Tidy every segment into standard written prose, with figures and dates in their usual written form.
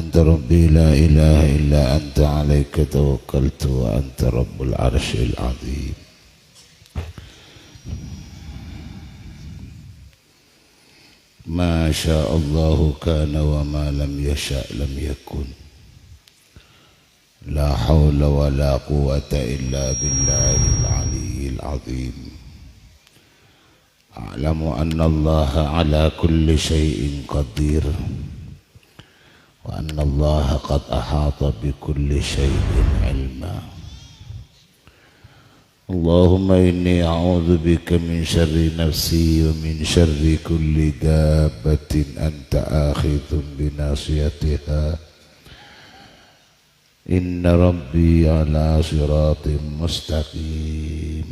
أنت ربي لا إله إلا أنت عليك توكلت وأنت رب العرش العظيم. ما شاء الله كان وما لم يشأ لم يكن. لا حول ولا قوة إلا بالله العلي العظيم. أعلم أن الله على كل شيء قدير وأن الله قد أحاط بكل شيء علما. اللهم إني أعوذ بك من شر نفسي ومن شر كل دابة أنت آخذ بناصيتها إن ربي على صراط مستقيم.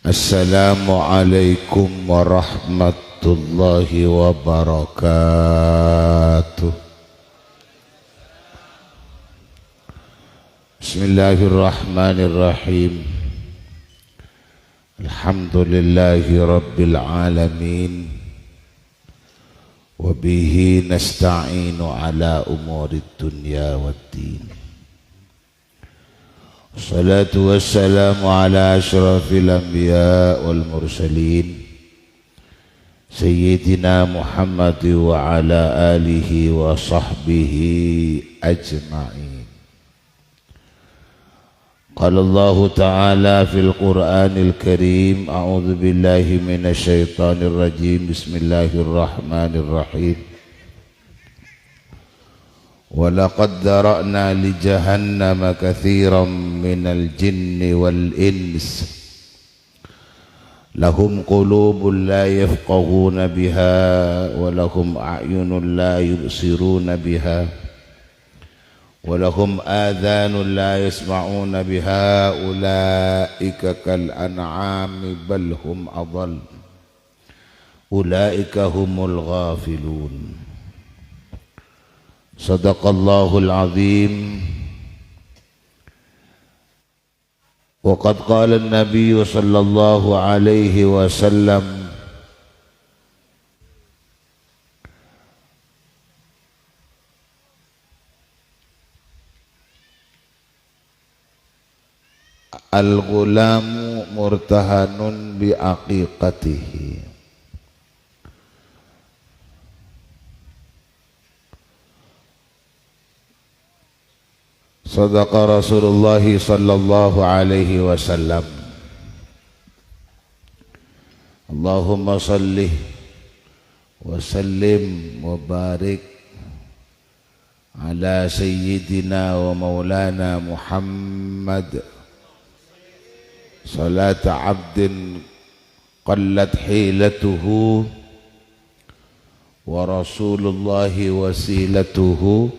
السلام عليكم ورحمة الله وبركاته. بسم الله الرحمن الرحيم. الحمد لله رب العالمين وبه نستعين على أمور الدنيا والدين. الصلاة والسلام على أشرف الأنبياء والمرسلين سيدنا محمد وعلى آله وصحبه أجمعين. قال الله تعالى في القرآن الكريم: أعوذ بالله من الشيطان الرجيم. بسم الله الرحمن الرحيم. ولقد ذرأنا لجهنم كثيرا من الجن والإنس لهم قلوب لا يفقهون بها ولهم أعين لا يبصرون بها ولهم آذان لا يسمعون بها أولئك كالأنعام بل هم أضل أولئك هم الغافلون. صدق الله العظيم. وقد قال النبي صلى الله عليه وسلم: al-ghulamu murtahanun biaqiqatihi. Sadaqa Rasulullah sallallahu alaihi wasallam. Allahumma salli wa sallim wa barik ala sayyidina wa maulana Muhammad salata abdin qallat hilatuhu wa rasulullahi wasilatuhu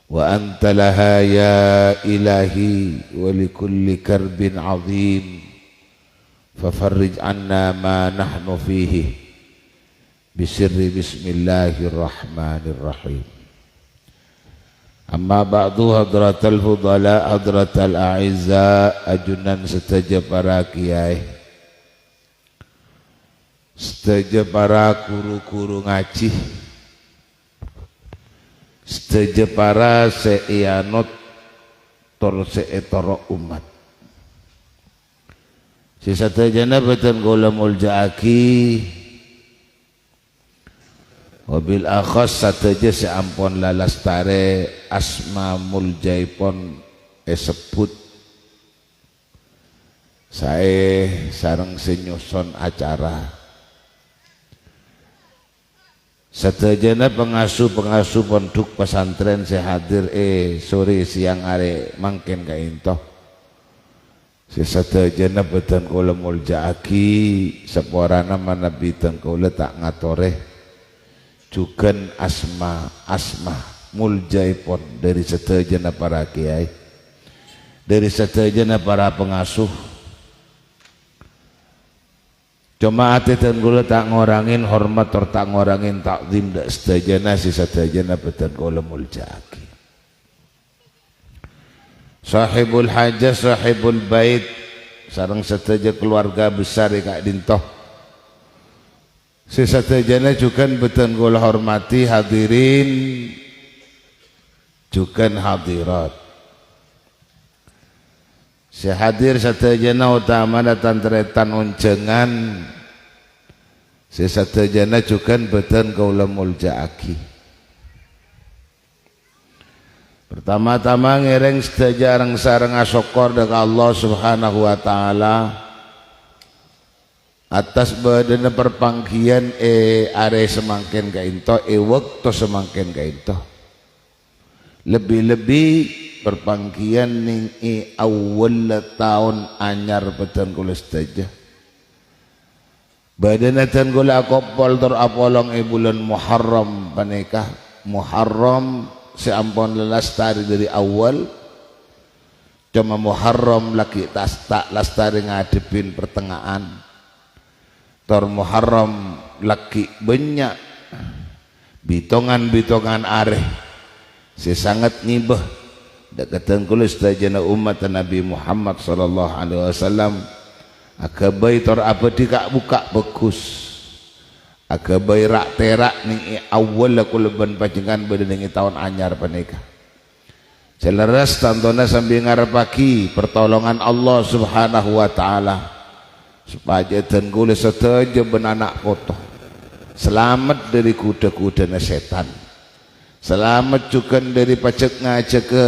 wa anta laha ya ilahi wa likulli karbin azim fafarrij anna ma nahnu fihi bisirri bismillahirrahmanirrahim. Amma ba'du, hadratal fudala, hadratal a'izza, ajunan setaja para kiai, setaja para guru-guru ngaji, setaja para seianot tor seetoro umat. Sesatejana beten kula mulja'aki wabil akhas sateja seampun lalastare asma muljaipon sebut sae sareng senyuson acara. Satejana pengasuh pondok pesantren sehadir sore siang are mangken kaintoh. Satejana beten kula mulja'aki seporana manabitan kula tak ngatoreh jugan asma muljaipon dari satejana para kiai, dari satejana para pengasuh. Cuma ate dan kula tak ngorangin hormat or tak ngorangin takzim dak setajana si setajana betan kula mulja'aki. Sahibul hajah, sahibul bait, sareng seteja keluarga besar kak dintoh. Sesadayana juga beten kula hormati hadirin juga hadirat. Sehadir sadayana utama dan teretan unjengan. Sesadayana juga beten kula muljaaki. Pertama-tama ngereng sedaya sareng syukur dengan Allah Subhanahu wa taala atas badana perpanggian are semangkin kainto waktu semangkin kainto lebih-lebih perpanggian ning awal tahun anyar beten kula sedaya badana tan kula kopol tur apolong bulan Muharram panikah Muharram seampun lestari dari awal cuma Muharram lagi tak lestari ngadepin pertengahan tor Muharram lagi banyak bitongan areh sesangat nibah dekatan kula sedayana umat Nabi Muhammad sallallahu alaihi wasallam akabai tor apa dikak buka bagus akabai rak terak ning awal kula ban panjenengan badhe tahun anyar panika seleres tantona sambil ngarepaki pertolongan Allah Subhanahu wa taala supaya dan kula sedaya benanak kotoh selamat dari kuda-kuda setan, selamat juga dari pajak ngajak ke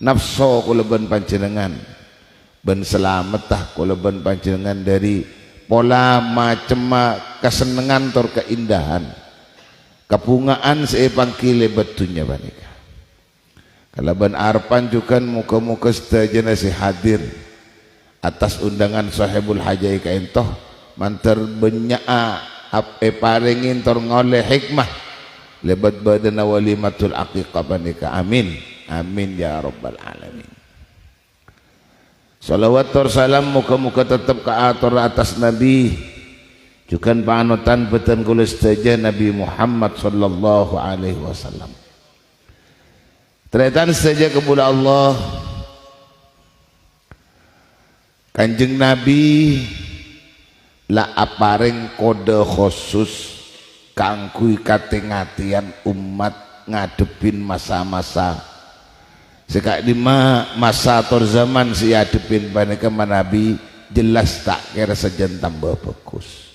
nafsu kula ben panjenengan, ben selamat tah kula ben panjenengan dari pola macam kesenangan tur keindahan kebungaan sepangkile betunya banika. Kalau ben arpan juga muka-muka sedaya nasi hadir atas undangan sahibul hajai kaintoh mantar benyaa paringin tor ngoleh hikmah lebat badana walimatul aqiqah banika. Amin amin ya rabbal alamin. Salawat tor salam muka-muka tetap kaatur atas Nabi juga panutan beten kula sedaya Nabi Muhammad sallallahu alaihi wasallam. Tretan saja kepada Allah Kanjeng Nabi la apareng kode khusus kangkui katengatian umat ngadepin masa-masa sekak lima masa atau zaman si adepin panika Nabi jelas tak kira sejen tambah bagus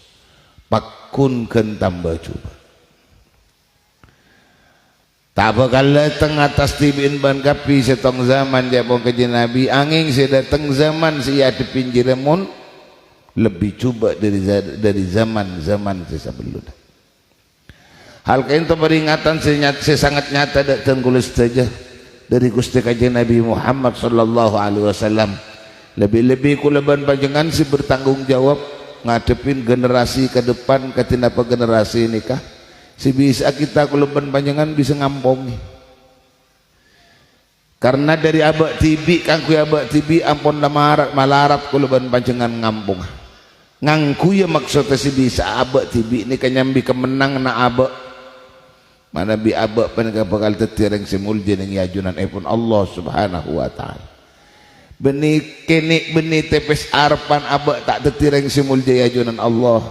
pakun ken tambah coba tak bakal datang atas tibin ban kapi setong zaman dia pun kaji Nabi angin saya datang zaman si adepin jiremun lebih coba dari zaman sebelum hal kain itu peringatan saya sangat nyata datang kulis saja dari Gusti kaji Nabi Muhammad sallallahu alaihi wasallam lebih-lebih kulaban panjenengan si bertanggung jawab ngadepin generasi ke depan ketinapa generasi nikah si bisa kita kulaban panjenengan bisa ngampongi karena dari abak tibi kangku abak tibi ampun malarat kulaban panjenengan ngampung ngangku ya maksudnya si bisa abak tibi ini kanyambi kemenang na abak mana bi abak penegak bakal tetireng simulja yang yajunan pun Allah subhanahu wa ta'ala benih kenik benih tepes arpan abak tak tetireng simulja yajunan Allah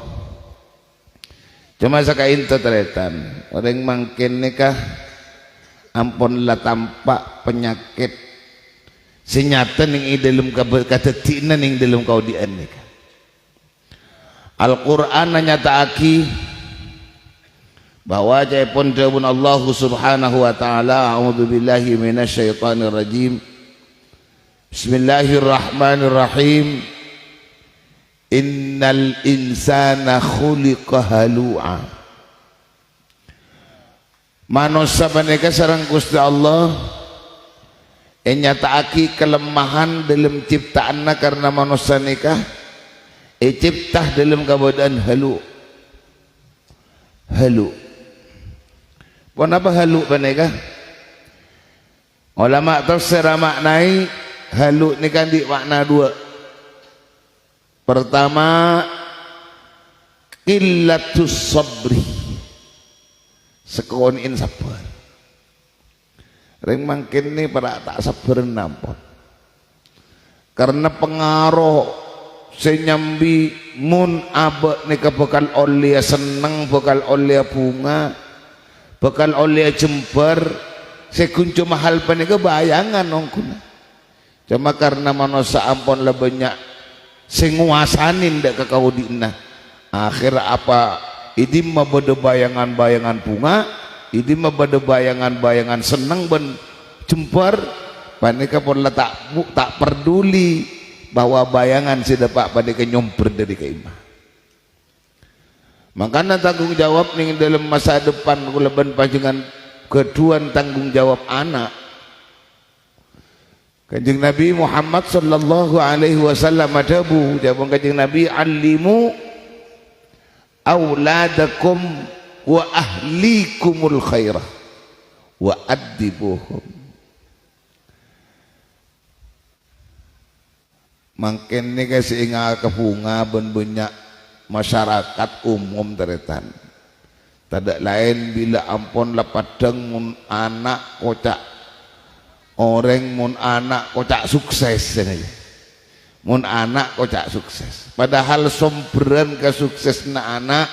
cuma sakain teteretan orang mangkin nikah ampun lah tampak penyakit senyata ning dalam katetina ning dalam kau dian nikah Al-Quran nyataaki bahwa jaipun jawabun Allah subhanahu wa ta'ala a'udzubillahi minasyaitanir rajim bismillahirrahmanirrahim innal insana khuliqa halu'a manusia menika sareng Gusti Allah nyataaki kelemahan dalam ciptaanna karena manusia nikah ciptah dalam keadaan halu kenapa halu menika ulama tafsir maknai halu ni kan di makna dua pertama qillatus sabri sekonin sabar ring mangkin ni para tak sabar nampun karena pengaruh senyambi mun abek nika bakal oleh seneng, bakal oleh bunga, bakal oleh jember sekuncu mahal panika bayangan ongkuna. Cuma karena manusia ampun lah banyak sing nguasanin dak kakaudina. Akhir apa idi mah bade bayangan-bayangan bunga, idi mah bade bayangan-bayangan seneng ben jember panika pun lah tak peduli bahwa bayangan si dapat panika nyomper dari keimah. Makanya tanggung jawab nih dalam masa depan kula ben panjenengan keduan tanggung jawab anak. Kanjeng Nabi Muhammad sallallahu alaihi wasallam adabu jawab kanjeng Nabi, allimu auladakum wa ahlikumul khairah wa addibuhum. Mangken ni kasi inga kabunga ben banyak masyarakat umum teretan. Tidak lain bila ampun lapadeng mun anak kocak orang mun anak kocak sukses saja. Mun anak kocak sukses. Padahal somberen kesukses na anak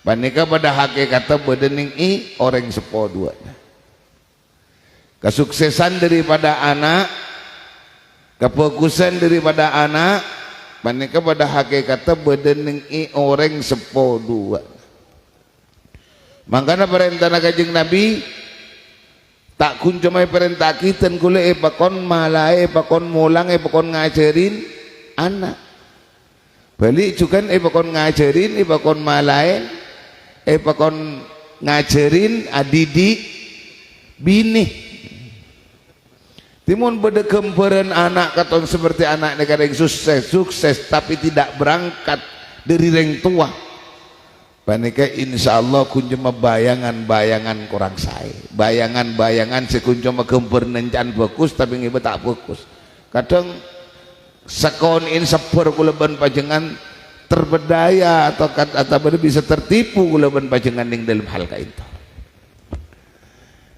panika pada hakikatnya bedening orang sepoduanya. Kesuksesan daripada anak, kefokusan daripada anak panika pada hakikatnya bedening orang sepodua. Makanya perintah Kanjeng Nabi tak kuncumai perintah kita kule pakon malai pakon mulang pakon ngajarin anak balik juga pakon ngajarin pakon malai pakon ngajarin adidik bini timun beda kemperan anak katon seperti anak negara yang sukses tapi tidak berangkat dari reng tua panika insyaallah kunjuma bayangan-bayangan kurang saya bayangan-bayangan sekunjuma kemper nencan bagus tapi ngiba tak bagus kadang sekon in sepur kula ban pajengan terbedaya atau bisa tertipu kula ban pajengan ning dalam hal kaito.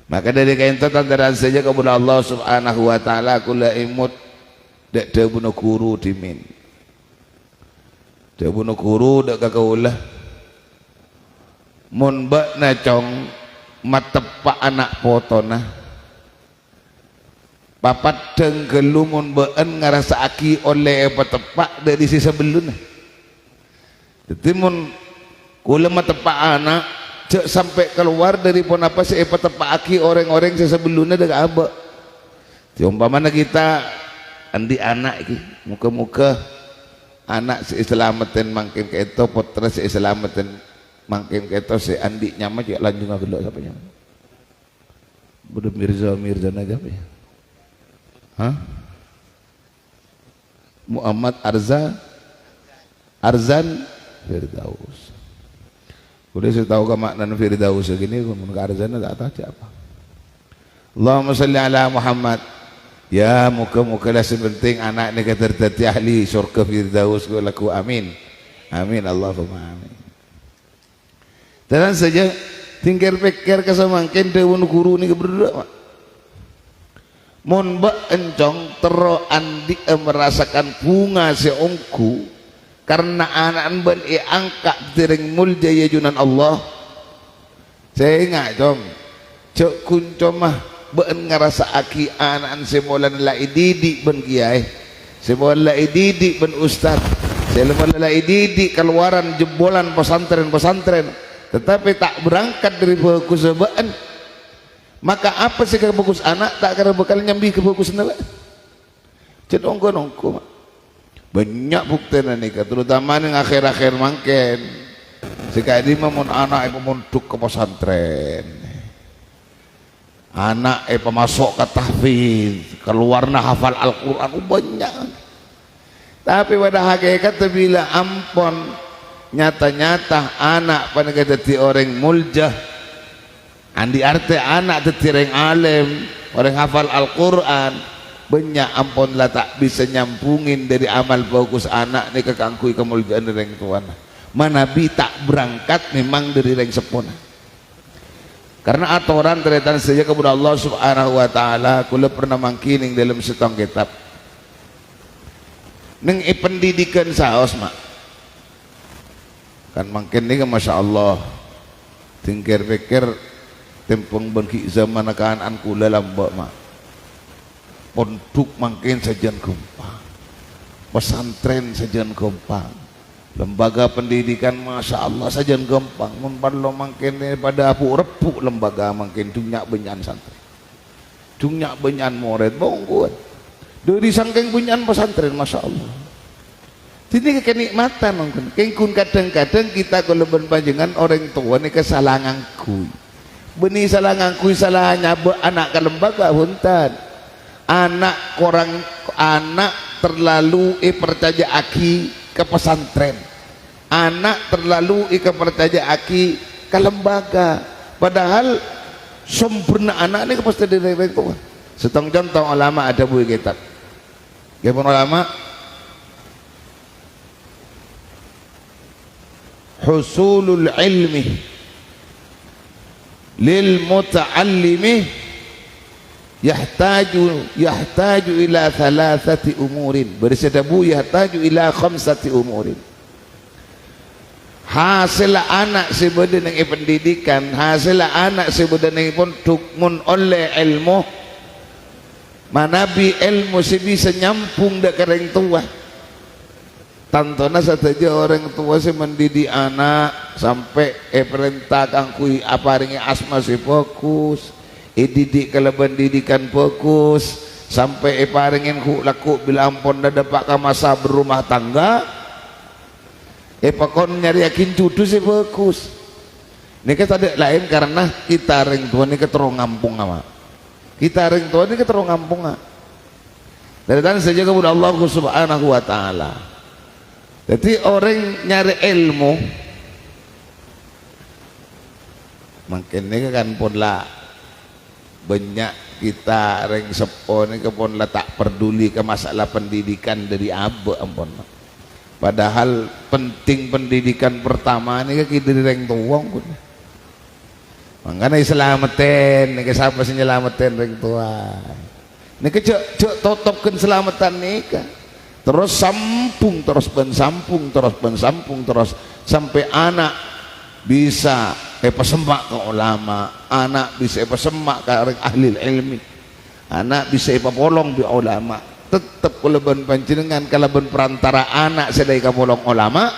Maka dari kaito tandaran saja kepada Allah Subhanahu wa taala kula imut dak debuno guru dimin debuno guru dak kakaulah mun bak na cong matepak anak potona papat deng gelumun been ngarasa aki oleh patepak dari sisa belun jadi mun kula matepak anak cek sampai keluar dari pon apa sih patepak aki orang-orang sisa belunnya dek abak umpamana kita andi anak iki muka-muka anak seislamaten mangkin keto potra seislamaten mangkin kita si andi nyama juga lanjut nggak gelok siapa nyama udah Mirza aja apa ya hah Muhammad Arzan Firdaus udah saya tahu ke makna Firdaus segini kemudian ke Arzan tak tahu siapa Allahumma salli ala Muhammad ya muka-muka lah sepenting anak ini ketertati ahli surga Firdaus laku amin amin Allahumma amin. Dan saja tinggal pikir kesamangkin dewan guru ni berdua mon bak encong tero andi merasakan bunga seongku karena anak ben angkat dereng mulja junan Allah saya ingat dong cok kuncomah ben ngerasa aki anak semolan la didik ben kiai semolan la didik ben ustad semolan la didik keluaran jebolan pesantren tetapi tak berangkat dari bagus sebaan maka apa sih bagus anak tak kira bakal nyambi ke bagus nela cedongko banyak bukti nikah terutama yang akhir-akhir mangken sekali mun anak memunduk ke pesantren anak pemasok ke tahfiz keluarna hafal Al-Quran banyak tapi pada hakikat bila ampon nyata-nyata anak pada jadi orang muljah andi arti anak jadi orang alim orang hafal Al-Quran banyak ampun lah tak bisa nyampungin dari amal bagus anak ni kekangkui kemuljaan dari orang tuan mana bi tak berangkat memang dari orang sepona karena aturan terletak saja kepada Allah Subhanahu wa taala kula pernah mangkining dalam setong kitab neng pendidikan saos mak kan makin ni kan masya Allah tingkir pikir tempong bangki zaman akan anku lambak mak pondok makin sajian gampang, pesantren sajian gampang, lembaga pendidikan masya Allah sajian gampang. Memperlo makin pada apu repuk lembaga makin dunyak benyan santri, dunyak benyan murid bongkuan. Dari sangking bunyan pesantren masya Allah. Ini kenikmatan mungkin. Kengkun kadang-kadang kita kalau berpanjangan orang tua ini kesalahan kui. Benih salah kui salahnya anak ke lembaga huntan. Anak korang anak terlalu percaya aki ke pesantren, anak terlalu percaya aki ke lembaga, padahal sempurna anak ini pasti dari tua. Setong contoh ulama ada buku kitab gimana ulama husulul ilmi lil muta'allimi yahtaju ila thalathati umurin, bersadabu yahtaju ila khamsati umurin. Hasil anak sebuah dengan pendidikan, hasil anak sebuah dengan pondok mun oleh ilmu manabi ilmu si bisa nyampung dak orang tua. Tantona saja orang tua si mendidik anak sampai perintah kangkui aparingi asma si fokus didik kalau pendidikan fokus sampai paringin ku laku bila ampun dah dapat ke masa berumah tangga pakon nyari yakin cucu sih fokus ini kita ada lain karena kita ring tua ini keterong ngampung ama kita ring tua ini keterong ngampung dari tadi saja kepada Allah subhanahu wa ta'ala. Jadi orang nyari ilmu makin ini kan pun lah banyak kita ring sepo ni kepon lah tak peduli ke masalah pendidikan dari abu ampun. Padahal penting pendidikan pertama ni kita dari ring tuang pun. Makanya selamatin, ni siapa sih nyelamatin ring tua. Ni cek totopkan selamatan ni kan. Terus sampung, terus pensampung, terus sampai anak bisa pesemak ke ulama, anak bisa pesemak ke ahli ilmi, anak bisa polong di ulama. Tetap kulaban panjenengan kalaban perantara anak sedai ka polong ulama,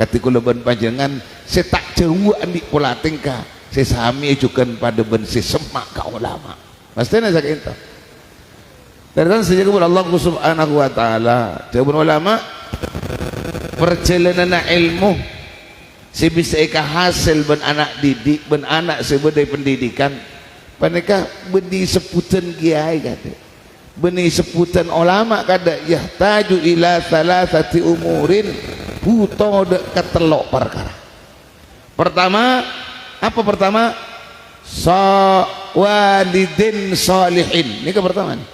ketika kulaban panjenengan saya tak jauh andi pola tingkah, saya sami ajukan pada ben semak ke ulama. Pastinya saya itu. Dari sejak kepada Allah subhanahu wa ta'ala jawabun ulama perjalanan ilmu si bisa ika hasil ben anak didik ben anak sebagai pendidikan paneka beni sebutan kiai kata beni sebutan ulama kada yahtaju ila thalathati umurin buto de ketelok perkara. Pertama apa pertama? Walidin salihin. Ini ke pertama nih.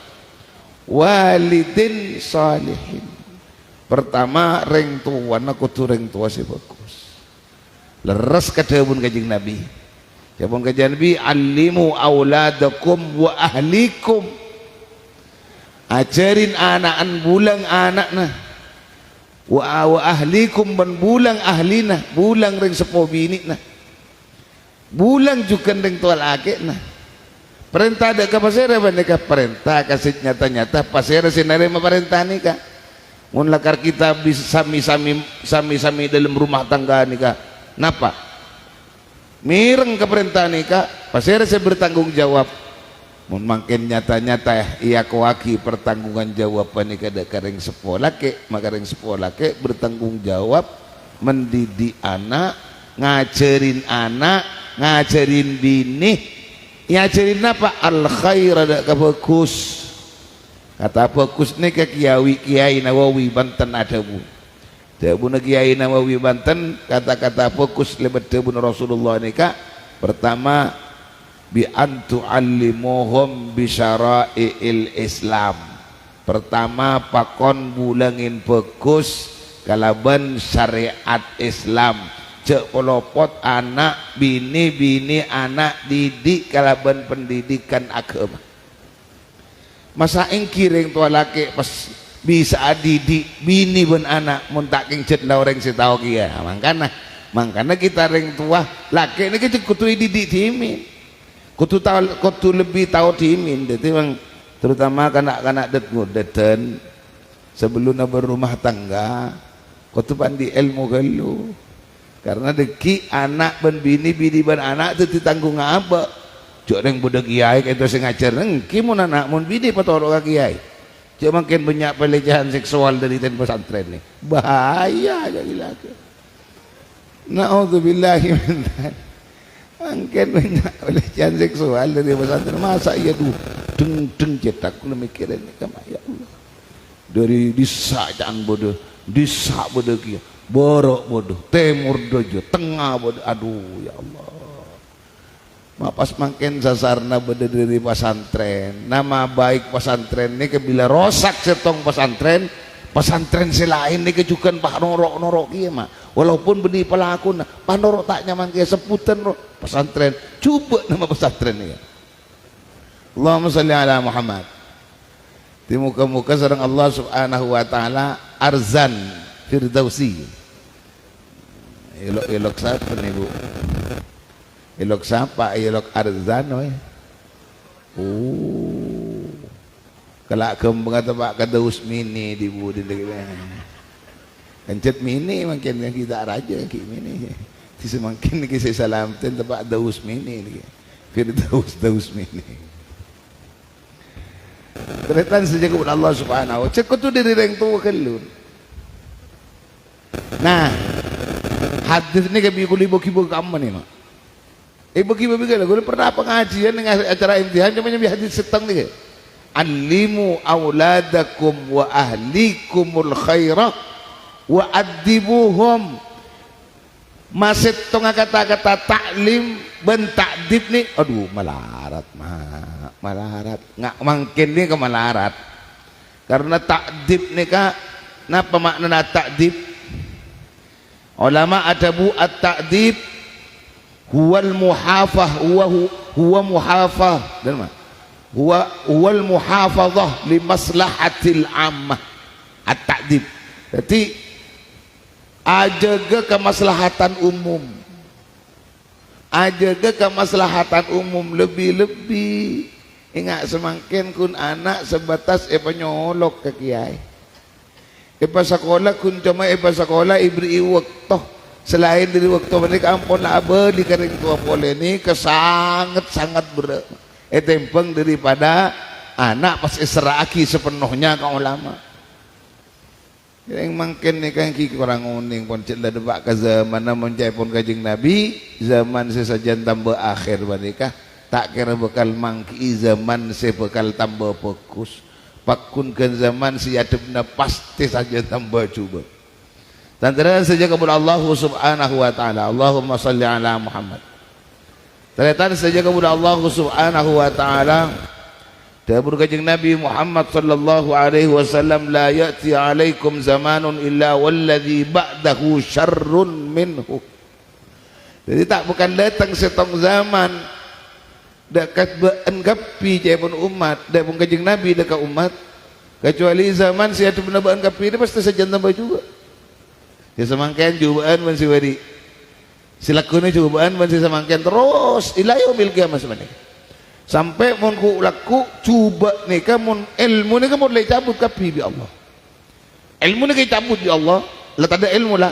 Walidin salihin. Pertama ring tua aku tu ring tua si bagus. Leres kadawun kajing Nabi. Jabun kajing Nabi alimu auladakum wa ahlikum. Ajarin anak-an bulang anakna. Wa ahlikum ban bulang ahlina, bulang ring sepo binikna. Bulang juga ring tua laki nah. Perintah ada ke pasera bandika perintah kasih nyata-nyata pasera sinare perintah nika. Mun lakar kita bisa sami-sami dalam rumah tangga nika. Napa? Mireng ke perintah nika, pasera saya bertanggung jawab. Mun makin nyata-nyata iya kuaki pertanggungan jawaban nika ada karing sekolah ke, makaring sekolah ke bertanggung jawab mendidik anak, ngajarin anak, ngajarin bini. Ngajarin apa? Al khair ada bagus. Kata bagus ni ke Kiai Nawawi Banten ada bu. Debu Kiai Nawawi Banten kata-kata bagus lebat debu Rasulullah ni kak. Pertama bi antu alimuhum bi syara'il Islam. Pertama pakon bulangin bagus kalaban syariat Islam. Cek polopot anak bini anak didik kalaban pendidikan agama. Masa engkiring tua laki pas bisa didik bini ben anak mun tak kingcet lah orang setahu kia. Mangkana kita reng tua laki ini kita kutu didik dimin, kutu lebih tahu dimin. Jadi memang terutama kanak-kanak deten sebelum berumah tangga kutu pandi ilmu gelu. Karena deki anak ben bini ben anak itu ditanggung apa? Jok reng budak kiai itu sing ngajar engki mun anak mun bini patoro ka kiai. Jok makin banyak pelecehan seksual dari pesantren nih. Bahaya aja gila. Na'udzubillahi min dzalik. Makin banyak pelecehan seksual dari pesantren. Masa iya tuh deng cetak lu mikirin ini kama ya Allah. Dari disajaan bodoh, disak bodoh kiai. Borok bodoh, timur dojo, tengah bodoh, aduh ya Allah. Mapas makin sasarna bodoh dari pesantren. Nama baik pesantren ini kebila rosak setong pesantren selain ini kejukan pak norok iya mah. Walaupun benih pelaku nah, pak norok tak nyaman kayak sebutan pesantren. Coba nama pesantren ini. Allahumma salli ala Muhammad. Di muka-muka sareng Allah subhanahu wa ta'ala Arzan Firdausi. Elok siapa nih bu? Elok siapa? Elok Arzan we. Kelak kembang atau pak Kadaus mini di bu di kencet mini makin kita raja ki mini. Ti semakin ki salam ten pak Daus mini Firdaus mini. Keretan sejak kepada Allah subhanahu wa ta'ala. Cek tu diri reng tu kelun. Nah, hadis ni kami ibu-ibu kamu ni mak. Ibu-ibu kalau gue pernah pengajian dengan acara imtihan cuma nyambi hadis seteng ni. Alimu auladakum wa ahlikumul khairah wa adibuhum. Masih tonga kata-kata taklim ben takdib ni, aduh malarat nggak mungkin ni ke malarat. Karena takdib ni kak, napa makna takdib? Ulama adabu at-ta'dib huwal muhafah huwa muhafah dan mana? Huwal muhafazah li maslahatil ammah. At-ta'dib. Jadi ajaga kemaslahatan umum. Ajaga kemaslahatan umum lebih-lebih. Ingat semakin kun anak sebatas penyolok ke kiai. Ipa sekolah kun cuma ipa sekolah ibri waktu selain dari waktu mereka ampun lah di kering tua pole ini kesangat berat tempeng daripada anak pas seraki sepenuhnya ke ulama yang makin ni kan ki kurang uning pun cek debak ke zaman namun cai pun kajing Nabi zaman sesajen tambah akhir mereka tak kira bekal mangki zaman sebekal tambah fokus pakunkan zaman si adabna pasti saja tambah cuba. Dan terus saja kepada Allah subhanahu wa ta'ala. Allahumma salli ala Muhammad. Terus saja kepada Allah subhanahu wa ta'ala. Dahulu kajing Nabi Muhammad sallallahu alaihi wasallam la ya'ti alaikum zamanun illa walladhi ba'dahu syarrun minhu. Jadi tak bukan datang setong zaman dekat beengkapi jepun umat depun kajing Nabi dekat umat kecuali zaman si ada benar beengkapi ini pasti saja tambah juga ya semangkian cobaan masih wadi silakunya cobaan masih semangkian terus ila yaumil qiyamah sebenarnya sampai mun ku laku coba nih mun ilmu nih mun lay cabut kapi bi Allah ilmu nih kay cabut bi Allah lah tak ada ilmu lah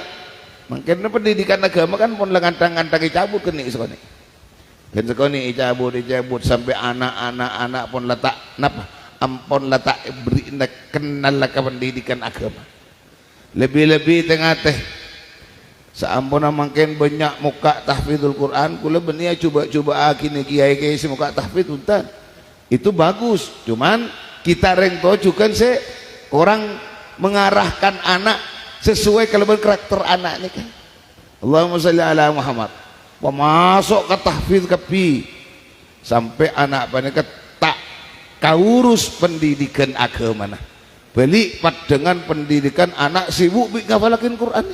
mungkin pendidikan agama kan mun langantang-antang cabut ke nih sekolah kan sekoni icabut sampai anak-anak pun letak napa ampun letak beri kenal lah pendidikan agama lebih-lebih tengah teh seampun makin banyak muka tahfidzul Quran kula benia coba kini kiai si muka tahfidz untan itu bagus cuman kita reng tojukan se orang mengarahkan anak sesuai kelebihan karakter anak ini kan Allahumma shalli ala Muhammad masuk ke tahfidz kepi sampai anak panika tak kaurus pendidikan agama nah beli dengan pendidikan anak sibuk menghafalkan Quran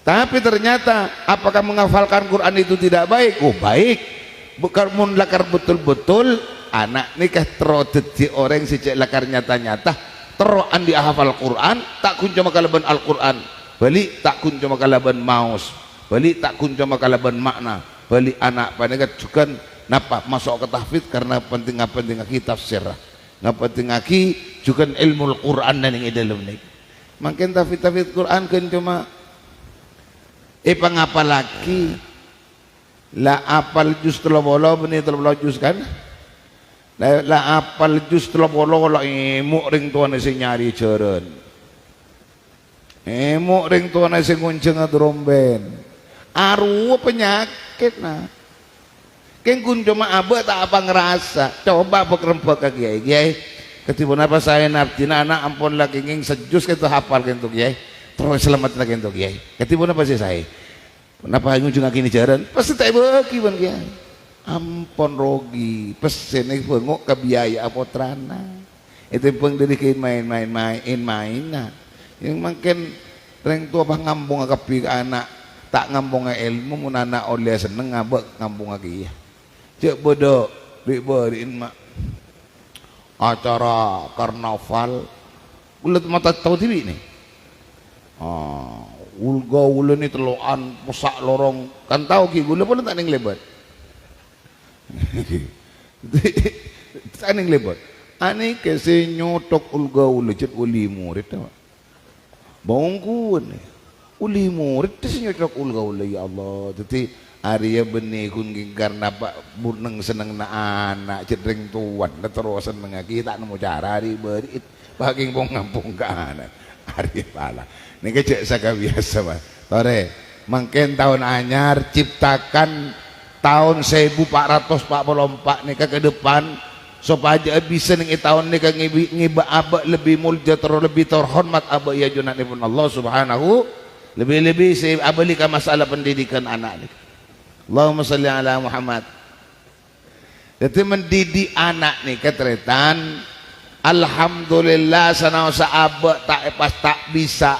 tapi ternyata apakah menghafalkan Quran itu tidak baik? Oh baik bukan mun lakar betul-betul anak nikah terodeti orang sejak lakar nyata-nyata terus andi hafal Quran tak kun cuma kalaban Al-Quran balik tak kun cuma kalaban maus balik tak kun cuma kalaban makna balik anak panegat juga napa masuk ke tahfidz karena penting aki tafsir ngapa penting aki juga ilmu Al-Quran dan yang dalam ni makin tahfidz Quran kan cuma pangapa lagi la apal juz 30 benih 30 juz kan la apal juz 30 la emuk ring tuan sing nyari jeren emuk ring tuan sing ngunceng dromben aru penyakit nah kengkun cuma abah tak apa ngerasa coba bekerempet ke kiai ketibun apa saya naftina anak ampun lagi nging sejus kita hafal kentuk kiai terus selamat lagi kentuk kiai ketibun apa sih saya kenapa ngujung kini jaran pasti tak bagi ban kiai ampun rogi pesen ini bengok ke biaya apotrana itu pun dari main nah yang makin reng tua apa ngambung ke anak tak ngambung ilmu mun anak oleh seneng ngabek ngambung lagi ya cek bodoh diberiin mak acara karnaval ulet mata tahu TV nih ulga ule ni teloan pesak lorong kan tahu ki gula pun tak ning lebat tak ning lebat ani kese nyotok ulga ule cet uli murid tahu bongku ni uli murid tu nyotok ulga ule ya Allah jadi Arya benih kun karena pak buneng seneng na anak cedring tuan terusan mengaki tak nemu cara di berit baking pong ngampung ke anak Arya pala ini kecek saka biasa pak tore mungkin tahun anyar ciptakan tahun 1444 nih ke depan supaya bisa nih tahun nih ngiba abak lebih mulja terus lebih terhormat abak ya junat pun Allah subhanahu lebih si abalika masalah pendidikan anak nih Allahumma salli ala Muhammad. Jadi mendidik anak nih ketretan alhamdulillah sanausa abak tak bisa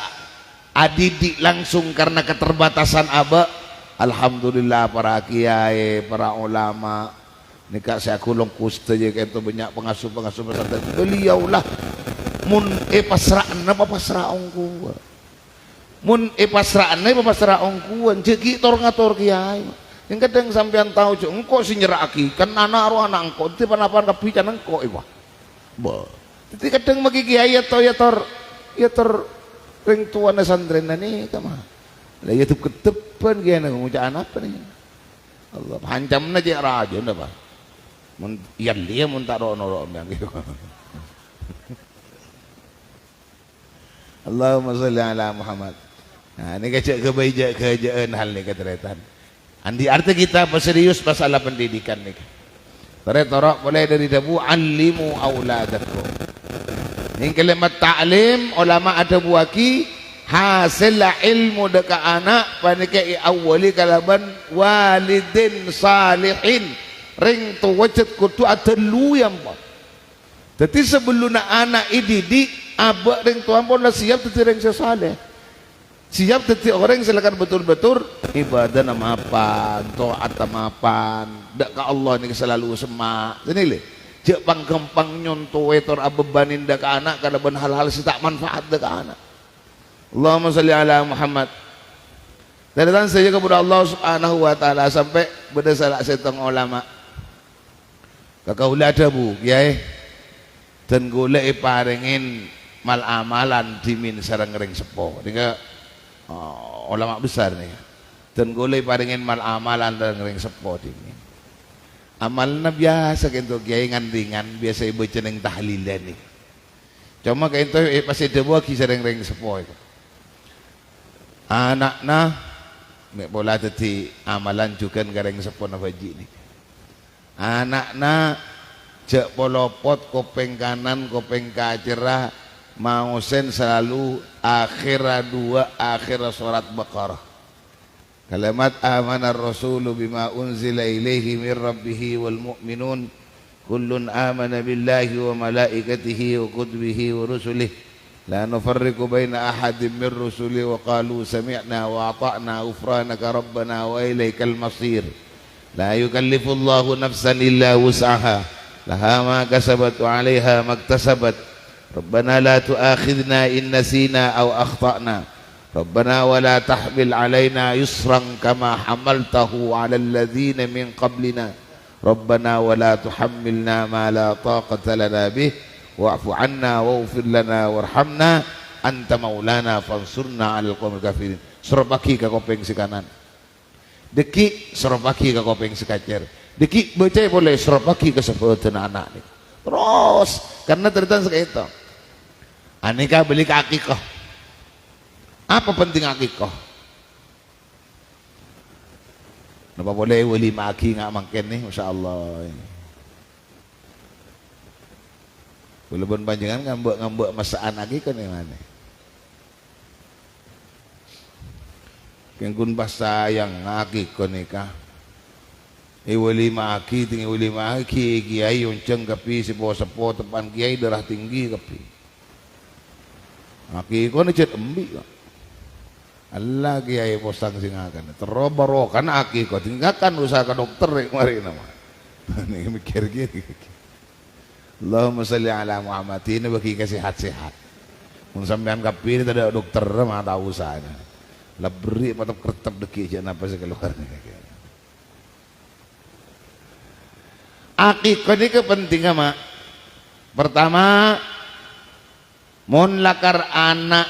adidik langsung karena keterbatasan abak alhamdulillah para kiai para ulama nikah saya kulung kusta je itu banyak pengasuh pesantren beliaulah mun pasraan apa pasrah ongku mun pasraan apa pasrah ongkuan ceki tor ngatur kiai yang kadang sampean tahu cuk engko si nyeraki kan anak ro anak engko ti panapan kepican engko iwa ba ti kadang magi kiai atau ya tor ring tuane santren ni kama lah ya tuh ketepan kiai nang ngucaan apa nih Allah hancamna je raja napa mun iya dia mun tak rono gitu Allahumma shalli ala Muhammad. Nah ini kecek kebaikan hal ni keteretan andi arti kita serius masalah pendidikan nih torok mulai dari dabu alimu auladakum ini kalimat ta'lim ulama ada buaki hasil ilmu deka anak panikai awali kalaban walidin salihin ring tu wajat kutu atelu yang apa jadi sebelum anak didik abak ring tu ampun lah siap teti ring sesaleh siap teti orang silakan betul-betul ibadah nama apa taat nama apa dak ka Allah ni selalu semak ini le jek pangkempang nyonto etor abebanin dak ka anak kada ben hal-hal si tak manfaat dak ka anak Allahumma shalli ala Muhammad dan saja kepada Allah subhanahu wa ta'ala sampai beda salah setong ulama kakaula ada bu kiai dan golek paringin mal amalan dimin sareng ring sepo nika ulama besar nih dan golek paringin mal amalan dan ring sepo dimin amalna biasa kento kiai ngandingan biasa ibu ceneng tahlilan nih cuma kayak itu pasti debu ki sareng ring sepo itu anakna mek bola tadi amalan juga gareng sepo na baji nih anakna cek polopot kopeng kanan kopeng kacerah mau sen selalu akhir surat Baqarah kalimat amana rasulu bima unzila ilaihi min rabbihi wal mu'minun kullun amana billahi wa malaikatihi wa kutubihi wa rusulihi la nufarriqu baina ahadin min rusuli wa qalu sami'na wa ata'na ghufranaka rabbana wa ilaikal masir la yukallifullahu nafsan illa wus'aha laha ma kasabat wa 'alaiha maktasabat Rabbana la tu'akhidna in nasina aw akhtana. Rabbana wa la tahmil alaina yusran kama hamaltahu ala alladhina min qablina. Rabbana wa la tuhammilna ma la taqata lana bih wa'fu 'anna waghfir lana warhamna anta maulana fansurna 'alal qawmil kafirin. Seropaki ka kopeng si kanan. Deki seropaki ka kopeng si kacer. Deki baca boleh seropaki ka sebutan anak ni. Terus karena ternyata kayak itu. Aneka beli ke akikah. Apa penting akikah? Napa boleh wali maki nggak makin nih, masya Allah. Walaupun panjangan ngambek masaan akikah nih mana? Kengkun bahasa yang akikah nikah. Wali maki tinggi wali maki kiai unceng kapi sepo tepan kiai darah tinggi kapi. Akikah ni cet embi kok. Allah kiai posang singakan terobaro kan akikah tinggalkan usaha ke dokter mari nama. Ini mikir gini. Allahumma salli ala Muhammad ini bagi sehat-sehat. Mun sampean kapi ini ada dokter mah tahu usahanya. Lah beri patap kertap deki aja napa sih keluar. Akikah ini kepentingan mak. Pertama, mun lakar anak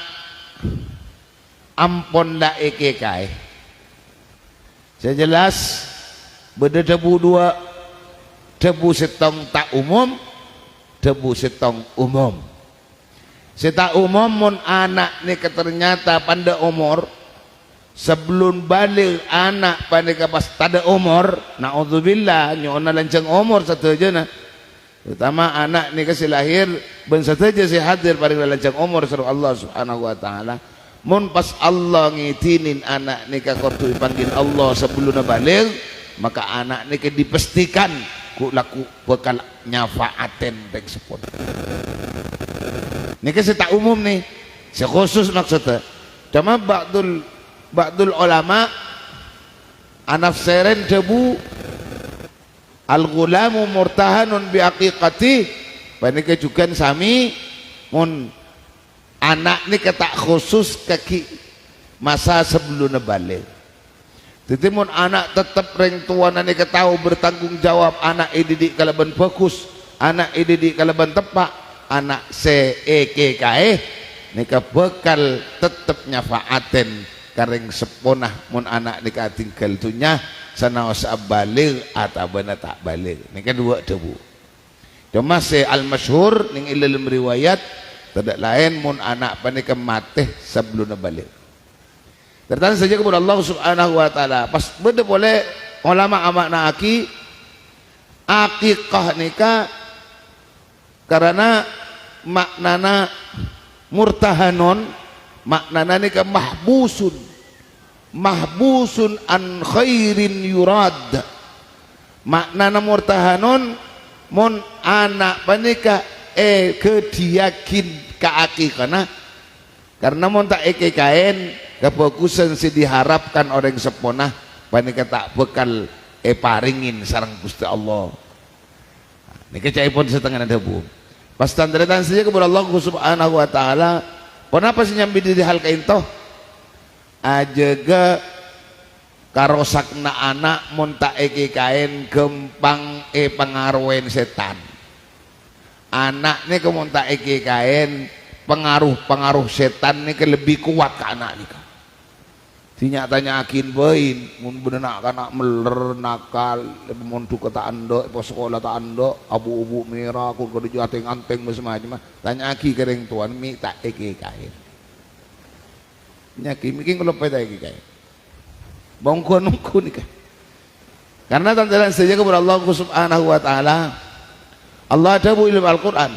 ampon da eke kai. Saya jelas beda debu dua, debu setong tak umum, debu setong umum. Seta umum mun anak ni ternyata pada umur sebelum balik anak pada pas tada umur, naudzubillah nyona lancang umur satu aja na. Terutama anak ni kasih lahir ben satu aja si hadir pada lancang umur surah Allah Subhanahu wa taala. Mun pas Allah ngitinin anak nikah kortu dipanggil Allah sebelum balik, maka anak nikah dipastikan ku laku bekal nyafaaten teng sepon. Nikah setak umum nih, sekhusus maksudnya. Cuma ba'dul ulama anafsirin debu al-ghulamu murtahanun bi aqiqati, panika juga sami mun anak ni kata khusus kaki masa sebelum balik. Jadi mun anak tetap reng tuan ni tahu bertanggung jawab anak didik kalaban fokus, anak didik kalaban tepak, anak seekekae ni bekal tetap nyafaaten kareng seponah mun anak ni tinggal tunya sanaos balik atau benar tak balik. Ni kan dua debu. Cuma se al masyhur ning ilal riwayat tidak lain mun anak panika mati sebelum balik. Tertanya saja kepada Allah Subhanahu wa taala. Pas benda boleh ulama amakna akikah nikah karena maknana murtahanun, maknana nikah mahbusun an khairin yurad. Maknana murtahanun mun anak panika kediakin keakikana karena mau tak kain kefokusan si diharapkan orang seponah panika tak bekal paringin sarang Gusti Allah. Nika caipun setengah debu. Pas tandaran saja kepada Allah Subhanahu wa taala, kenapa sih nyambi di hal kain toh? Ajaga karosakna anak mun tak kain gempang pengaruhen setan. Anak ni kamu tak kain pengaruh setan ni lebih kuat ke anak ni. Dinyatanya akin bain, mun benar anak meler nakal, mun tu kata ando, pas sekolah tak ando, abu-abu merah, kun kau dijual anteng macam-macam. Tanya aki kereng tuan mi tak kain. Nyaki mungkin kalau pada kain. Bongkon ni kan. Karena tandaran saja kepada Allah Subhanahu wa taala. Allah tabu ilmu Al-Quran.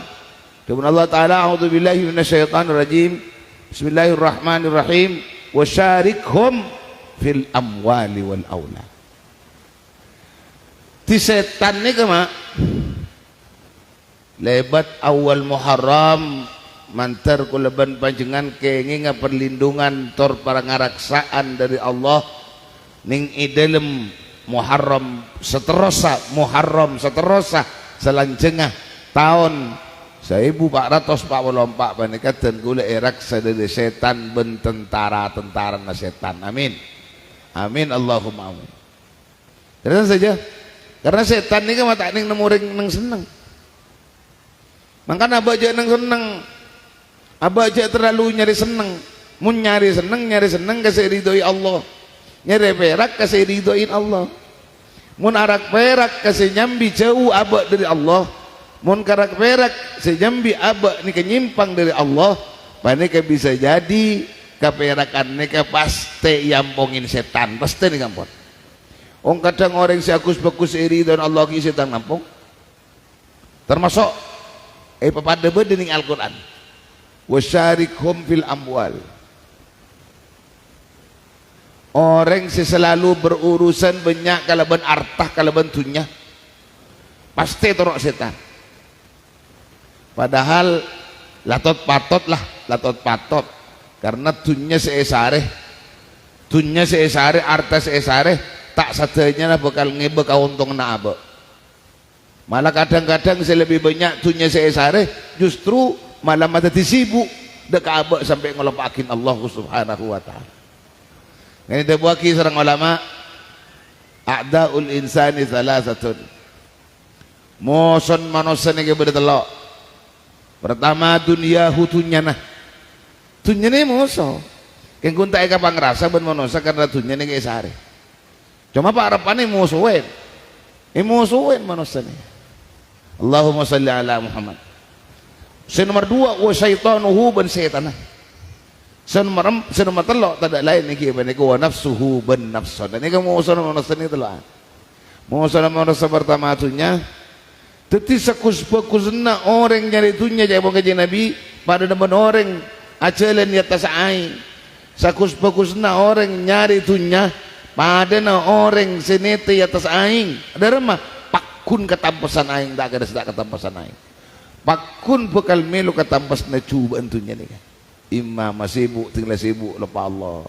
Kemudian Allah Ta'ala a'udzubillahi minasyaitonirrajim. Bismillahirrahmanirrahim. Wasyarikhum fil amwali wal aulad. Ti setan ni kama lebat awal Muharram mantar kulaban panjenengan kenginga perlindungan tor para ngaraksaan dari Allah ning idalem Muharram seterusah selanjengah tahun 1444 panika tengkule erak sadede setan ben tentara na setan. Amin. Amin Allahumma amin. Terus saja. Karena setan ini kan mata ning nemuring neng seneng. Makanya abah aja neng seneng. Abah aja terlalu nyari seneng. Mun nyari seneng kasih ridhoi Allah. Nyari perak kasih ridhoin Allah. Mun arak perak kasih nyambi jauh abah dari Allah. Mun karak perak sejambi abah ni kenyimpang dari Allah, panika bisa jadi kaperakan nika pasti yampongin setan, pasti nih kampung. Ong kadang orang si akus bakus iri dan Allah ki setan nampung. Termasuk pepada bedening Al-Qur'an. Wasyarikhum fil amwal. Orang si selalu berurusan banyak kalaban artah kalaban dunya. Pasti torok setan. Padahal latot patot karena dunya seesare arta seesare tak sadanya bakal ngebe kauntung na aba. Malah kadang-kadang lebih banyak dunya seesare justru malah mata disibuk dek aba sampai ngelepakin Allah subhanahu wa ta'ala. Ini dibuaki seorang ulama a'daul insani salasatun. Moson manusia ni berdelok. Pertama dunia hutunya nah dunia ini musuh yang kunta eka pangrasa ben manusia karena dunia ini kayak sehari cuma pak harapan ini musuhin manusia ini. Allahumma salli ala Muhammad. Nomor 2 wa syaitanuhu ben setan. Nomor 3 tak ada lain ni kieu wa nafsuhu ben nafsan. Ini kamu musuh manusia ini telah musuh manusia pertama dunia. Teti sakus-bakusna orang nyari dunia jaya kaji Nabi pada demen orang ajalan di atas aing. Sakus-bakusna orang nyari dunia pada na orang senete di atas aing. Ada remah pakun ketampasan aing tak ada sedak ketampasan aing. Pakun bekal melu ketampas na cubaan dunia ni kan. Imma masibuk tinggal sibuk lupa Allah.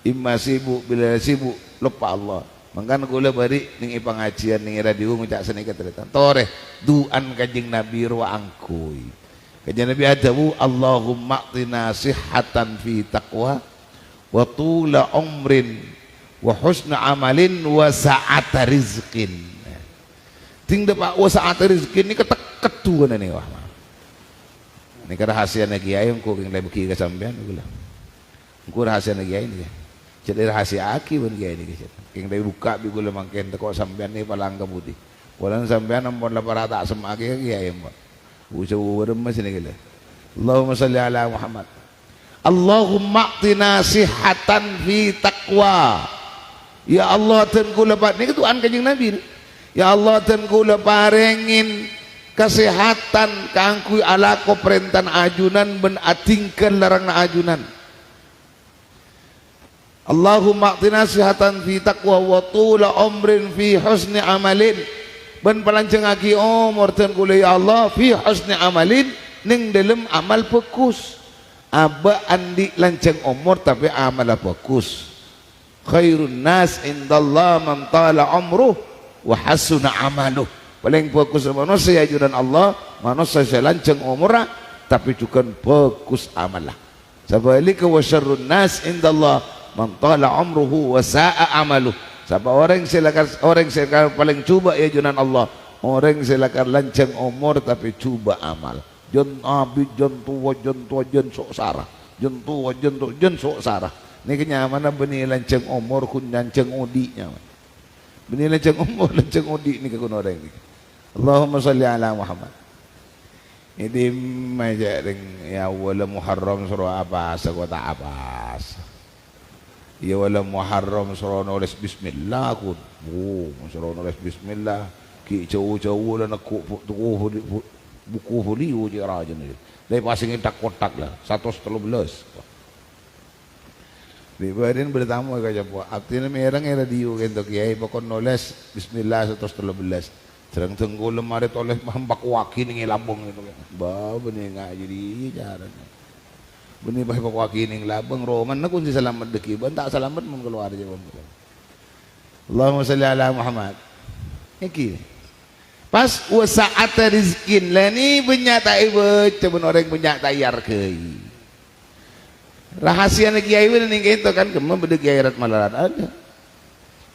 Imma sibuk bila sibuk lupa Allah. Mangkan kula bari ning pengajian ning radio ngucak seneka cerita. Toreh duan Kanjeng Nabi ruwa angkuy. Kanjeng Nabi adawu Allahumma atina sihhatan fi taqwa wa tula umrin wa husna amalin wa sa'ata rizqin. Ting dapat wa sa'ata rizqin ni keteket duan ni wah. Ini rahasia kiai engko king lebih ka sampean kula. Engko rahasia kiai ni. Jadi rahasia aki pun kiai ni kiai. King dari buka bi gula mangken teko sampean ni palang kebudi. Walang sampean ampun la parata semake kiai mbak. Usa remes ni gila. Allahumma salli ala Muhammad. Allahumma atina sihhatan fi taqwa. Ya Allah ten kula pat ni ketuan Kanjeng Nabi ni. Ya Allah ten kula parengin kesehatan kangku ala ko perintan ajunan ben atingkeun larang na ajunan. Allahumma atina sihatan fi taqwa wa tula umrin fi husni amalin. Ben palanceng aki umur ten kula ya Allah fi husni amalin ning dalam amal bagus. Aba andi lanceng umur tapi amal bagus. Khairun nas indallah man tala umruh wa hasuna amaluh. Paling bagus manusia ajudan Allah manusia lanceng umur tapi juga bagus amalah. Sabalika wa syarrun nas indallah man tala umruhu wa sa'a amaluh. Siapa orang silakan paling cuba ya junan Allah. Orang silakan lanceng umur tapi cuba amal. Jon abi jon tua jon sok sarah. Jon tua jon sok sarah. Ini kenyamanan benih lanceng umur kun lanceng odi nya. Benih lanceng umur lanceng odi ni kun orang ni. Allahumma salli ala Muhammad. Ini majaring ya wala Muharram surah apa sakota apas. Ya wala Muharram surah nulis bismillah kun. Surah nulis bismillah ki jauh-jauh lah nak buku folio je raja ni. Lai pasang tak kotak lah 113. Dibanding bertamu kaja po. Artinya merang radio kento kiai pokon nulis bismillah 113. Serang tenggul lemari toleh hambak waki ning lambung itu. Ba benih ngaji di jaran. Benih bah waki ning labang roman na kun si selamat deki ban tak selamat mun keluar je. Allahumma salli ala Muhammad. Iki. pas wasa'ata rizkin lah ni banyak tak baca pun orang banyak tayar ke rahasia nak kiai pun ni kita kan kemana benda kiai rat malaran ada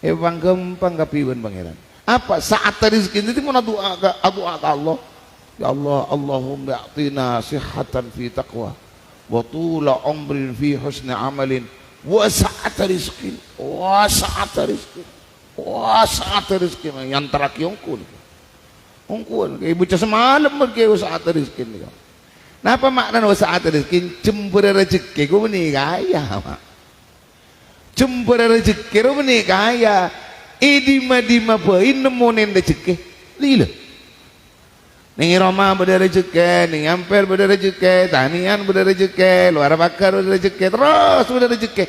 bang gampang kapiwan pangeran apa sa'ata rizkin itu mana doa ke Allah ya Allah Allahumma a'tina sihhatan fi taqwa wa tula umrin fi husni amalin wa sa'ata rizkin yang terakhir ongkul kayak bocah semalam kayak wasa'ata rizkin ni napa makna wasa'ata rizkin cembera rezeki ku ni kaya mak cembera rezeki ku ni kaya idima bain nemonen rezeki lila ning Roma beda rezeki ning Ampel beda rezeki Tanian beda rezeki luar bakar beda rezeki terus beda rezeki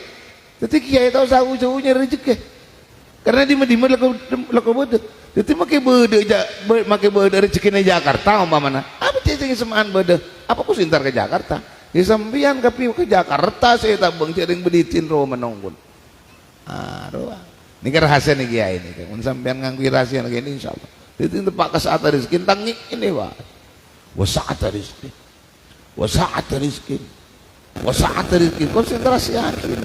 tapi kiai tahu jauh-jauhnya rezeki karena di laku beda jadi makai beda rezeki di Jakarta umpamana apa cacing semaan beda apa ku sintar ke Jakarta di sampian kapi ke Jakarta saya tabang cering beditin roh menonggol roh ini kan rahasia nih kiai ini kan sampian nganggu rahasia lagi ini insyaallah itu tempat kesa'ata rizkin tangi ini wah wasa'ata rizkin konsentrasi yakin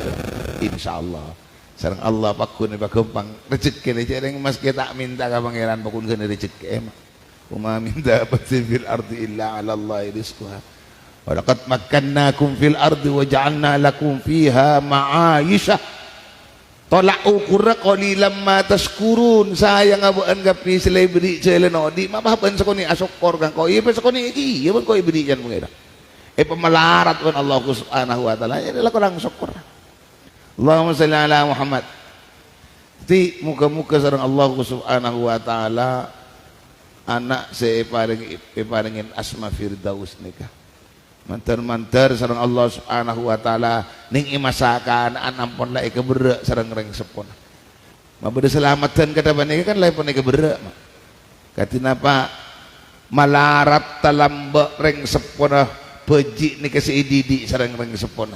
insyaallah sareng Allah pakun ba gampang rezeki ni jarang mas kita minta ka pangeran pakun kena rezeki emang uma minta batin fil ardi illa ala Allah rizquha wa laqad makkannakum fil ardi wa ja'alna lakum fiha ma'aisha tolak ukur qalilan ma tashkurun sayang abuan gapi selai beri celeno di mababan sakoni asokor kan ko ieu sakoni iki ieu ko beri jan mengira pemelarat wan Allah subhanahu wa taala ya adalah kurang syukur Allahumma shalli ala Muhammad ti muka-muka sareng Allah subhanahu wa taala anak paringin asma firdaus nikah mantar-mantar sareng Allah subhanahu wa ta'ala ning imasakan anampon lai keberak sareng reng sepon mabeda selamatan kata bani kan lai pon keberak katina apa malarat talamba reng sepon beji ni kasi ididi sareng reng sepon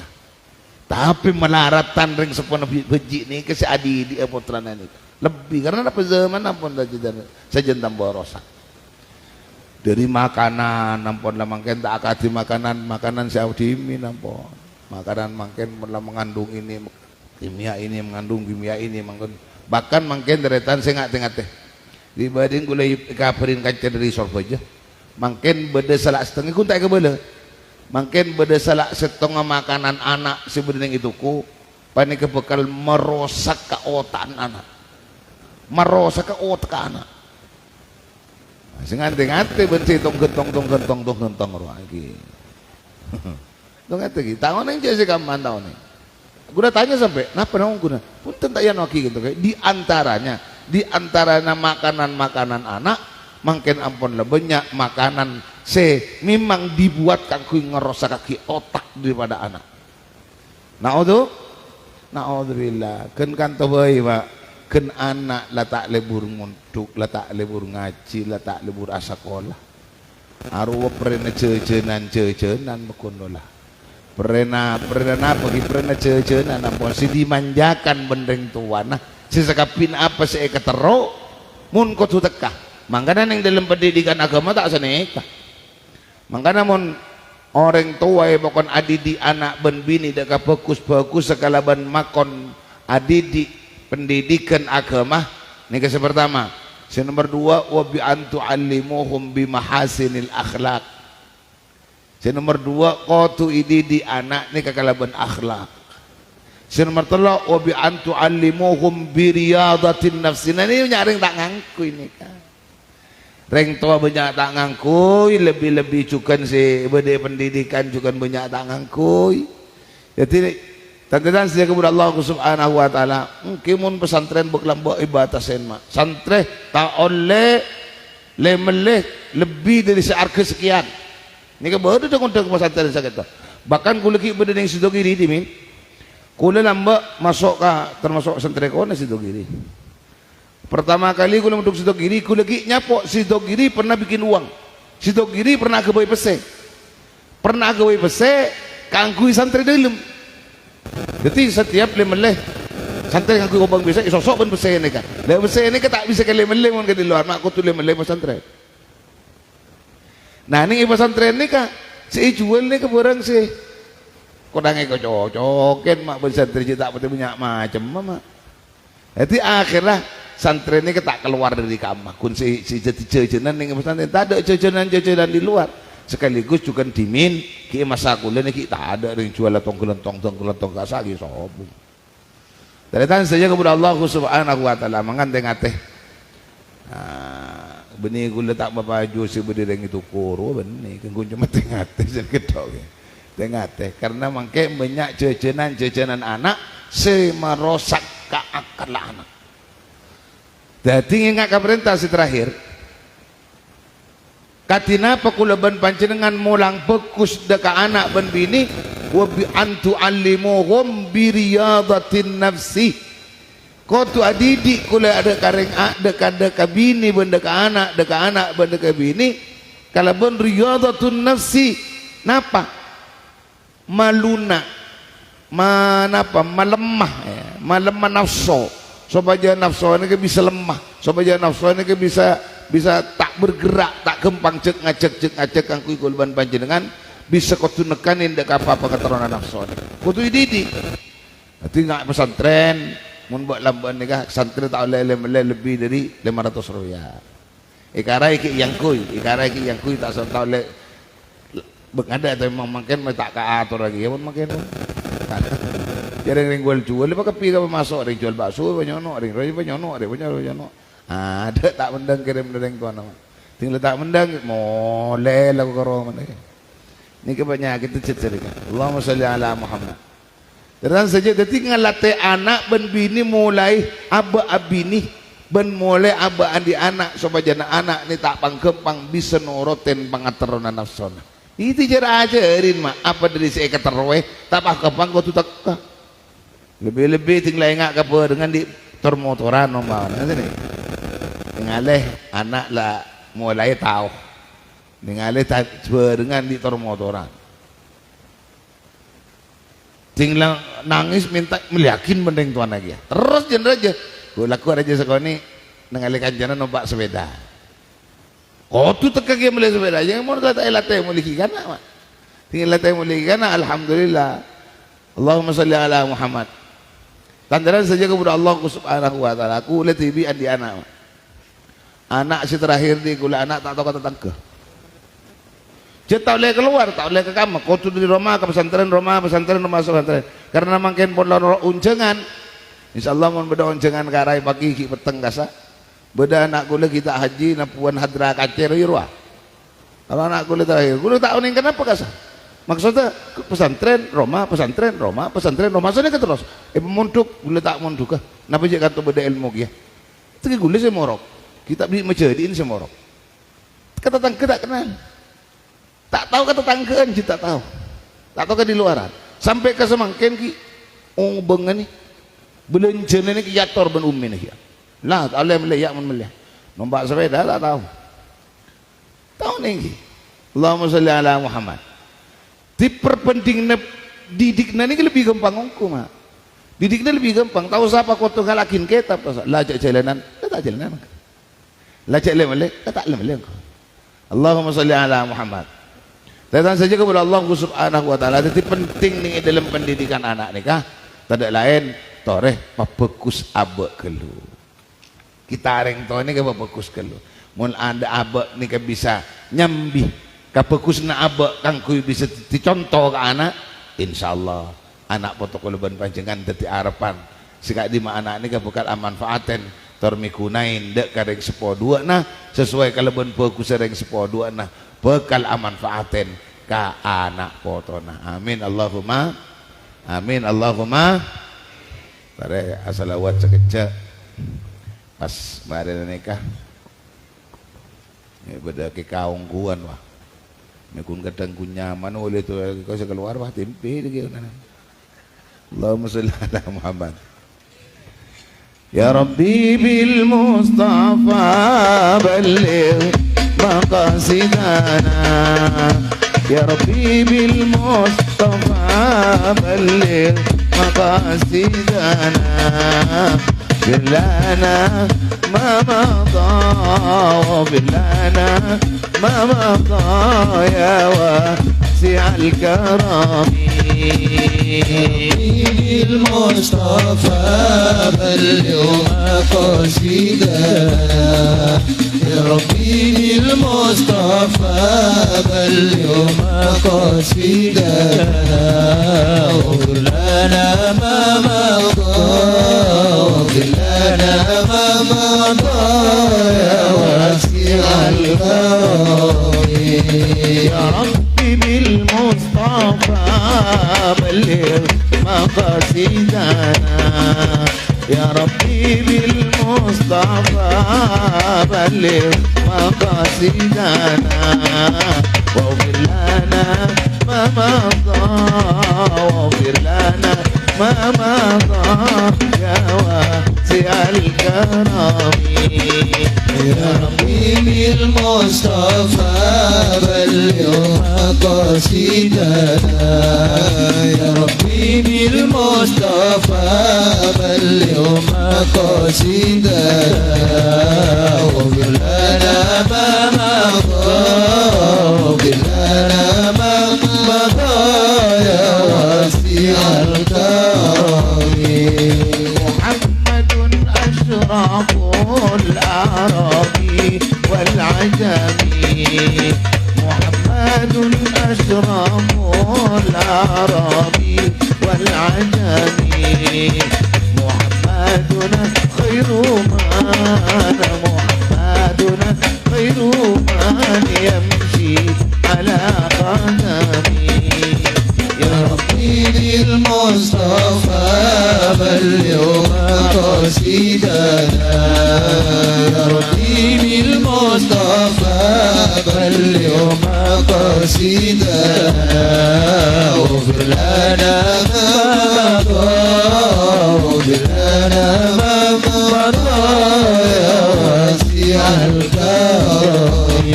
tapi malaratan reng sepon beji ni kasi adidi putrana ni lebih karena apa zaman ampun sajen tambah rosak dari makanan nampon lah mangken tak akadi makanan Saudi nampon makanan mangken lah mengandung ini mengandung kimia ini mangken bahkan mangken deretan saya ngate dibanding gulai kabarin kaca dari Surabaya mangken beda salak setengah kun tak kebela mangken beda salak setengah makanan anak sebenarnya itu ku panik kebekal merosak ke otak anak anak sing ngante-ngante benci tong gentong roh lagi. Tong ngante iki. Tahun yang jadi kaman tahun ini. Guna tanya sampai, napa naon guna? Punten tak yan waki gitu kayak di antaranya makanan anak mangken ampun lah banyak makanan memang dibuat kaki ngerosak kaki otak daripada anak. Naudzubillah. Kan tawai Pak. Ken anak letak lebur nguntuk letak lebur ngaji letak lebur asakolah arwah pernah cecenan mekonolah pernah cecenan ampun si dimanjakan bendeng tuana si sekapin apa si ketero mun kotu tekah mangkana yang dalam pendidikan agama tak seneka mangkana mun orang tua pokon adidi anak ben bini deka bagus sekalaban makon adidi pendidikan agama ini yang pertama. Yang nomor dua wa bi antu allimuhum bi mahasinil akhlak. Yang nomor dua qatu ididi anak ini kekalaban akhlak. Yang nomor tiga wa bi antu allimuhum bi riyadatin nafsi. Nah ini nyaring tak ngangku ini kan. Reng tua banyak tak ngangkui lebih-lebih cukan si bede pendidikan cukan banyak tak ngangkui. Jadi tanda-tanda sedia kepada Allah subhanahu wa ta'ala mungkin pesantren berkelambak ibatasen mak santre tak oleh lemeleh lebih dari seharga sekian ini kebaru dah kontak pesantren sakit bahkan kuleki benda yang sido kiri dimin kula lambak masuk ke termasuk pesantren kau sido kiri pertama kali kula untuk sido kiri kuleki nyapok sido kiri pernah bikin uang sido kiri pernah keboi pese kangkui santri dalam. Jadi setiap lemeleh santri ngaku obang bisa isosok pun pesene kan. Lah pesene ka tak bisa ke lemeleh mun ke di luar mak aku tu lemeleh pesantren. Nah ini pesantren ini kak si jual nih ke barang sih kodangnya kau cocokin mak pesantren tak betul banyak macam mama. Jadi akhirnya santren ini tak keluar dari kamar kun si jadi jajanan nih pesantren tak ada jajanan di luar sekaligus juga dimin ki masa kuliah nih tak ada yang jual tong kasagi sobung. Dari tanya saja kepada Allah Subhanahu wa taala mengante-ngate. Benih gula tak baju si berdiri itu kuru benih kan cuma tengate sekedok tengate karena mangke banyak jajanan anak semerosak ke akal anak. Jadi ingat ke perintah si terakhir katina pakulaban panjenengan mulang bekus deka anak ben bini wa bi antu allimuhum bi riyadatin nafsi. Kau tu adidik kula ada kareng deka bini benda ke anak benda ke bini kalau ben riyadatun nafsi napa maluna manapa melemah melemah nafsu supaya nafsu ini bisa lemah supaya nafsu ini bisa tak bergerak tak kempang cek ngacek angkui kulban panjenengan bisa kau tu nekanin dek apa keterunan nafsu ini kau tu didik nanti nggak pesantren mun buat lamban nikah santri tak boleh lebih dari 500 rupiah. Ikarai ki yang kui tak boleh ada atau memang makin tak atur lagi ya pun makin. Jadi ring jual apa kepi ka masuk ring jual bakso banyono ring banyono. Ada tak mendang kirim ring tuan nama. Tinggal tak mendang moleh lagu karo mana. Ni kebanyakan itu cerita. Allahumma shalli ala Muhammad. Dan saja jadi ngelatih anak ben bini mulai aba abini ben mulai aba andi anak supaya anak ni tak pangkempang bisa nurutin pangaterunan nafsona. Itu cara ajarin mak apa dari si keterwe tak pangkempang kau tu tak lebih tinggal ingat apa dengan di termotoran nombor nanti ni ngaleh anak lah mulai tahu ngaleh tak dengan di termotoran tinggal nangis minta meliakin mending tuan lagi ya terus jen raja gue laku aja sekali nengalihkan jana numpak sepeda kau tu teka dia beli sepeda yang mau tak latih muliki kana mak tinggal latih muliki kana alhamdulillah Allahumma salli ala Muhammad tandaran saja kepada Allah Subhanahu wa taala aku letih bi andi anak si terakhir di gula anak tak tahu kata tangke dia tak boleh keluar, tak boleh ke kamar. Kau tu di rumah ke pesantren, rumah pesantren. Karena makin pun unjangan. InsyaAllah mau beda unjangan karai pagi ki peteng kasa. Beda anak gula kita haji napuan hadra kacer irwa. Kalau anak gula terakhir, gula tak uning kenapa kasa? Maksudnya pesantren, rumah. Maksudnya ke terus. Munduk, gula tak munduk kah? Napa je kata beda ilmu kia? Itu gula semorok. Kita beli menjadi ini semorok. Kata tangke tak kenal. Tak tahu kata tangkean kita tahu tak tahu ke di luaran sampai ke semangkin ki bengen ni belenjen ni ki yator ben ummi ni lah tak boleh melihat melihat nombak sepeda tak tahu ni ki Allahumma salli ala Muhammad diperpenting didikna ni lebih gampang ngku mak didikna lebih gampang tahu siapa kau tu ngalakin kita lajak jalanan tak jalanan lajak lemele tak lemele Allahumma salli ala Muhammad. Datang saja kepada Allah Subhanahu wa taala. Jadi penting nih dalam pendidikan anak nikah. Tidak lain toreh papekus abek kelu. Kita reng to ini ke papekus kelu. Mun ada abek nih ke bisa nyambi. Kapekus na abek kang kui bisa dicontoh ke anak. Insyaallah anak potokoluban panjenengan dadi harapan. Sika di ma anak ini ke bekal manfaaten. Tormi kunain dek kareng sepo dua nah sesuai kaleban pekus reng sepo dua nah bekal manfaaten ka anak potona amin Allahumma bare asalawat sekejap pas bare nikah ini beda ke kaung kuan wah ini kun kadang kun nyaman oleh tu kau keluar wah tempe dia Allahumma shalli ala Muhammad. Ya Rabbi bil Mustafa balligh maqasidana Ya Rabbi bil Mustafa balligh maqasidana واغفر لنا ما مضى واغفر لنا ما مضى يا واسع الكرم المصطفى بلغ مقاصدنا يا ربي بالمصطفى بلغ مقاصدنا واغفر لنا ما مضى واغفر لنا ما مضى يا واسع الكرم يا ربي بالمصطفى بلغ مقاصدنا يا ربي بالمصطفى بلغ مقاصدنا واغفر لنا ما مضى واغفر لنا ما مضى يا واسع الكرم يا ربي بالمصطفى بلغ مقاصدنا يا ربي بالمصطفى بلغ مقاصدنا واغفر لنا ما مضى واغفر لنا ما مضى يا واسع الكرم محمد أشرف الأعراب والعجم محمد أشرف الأعراب والعجم محمدنا خير محمدنا خير من يمشي على قدمه يا ربي للمصطفى بلغ مقاصدنا يا ربي للمصطفى بلغ مقاصدنا واغفر لنا ما مضى واغفر لنا ما مضى يا واسع الكرم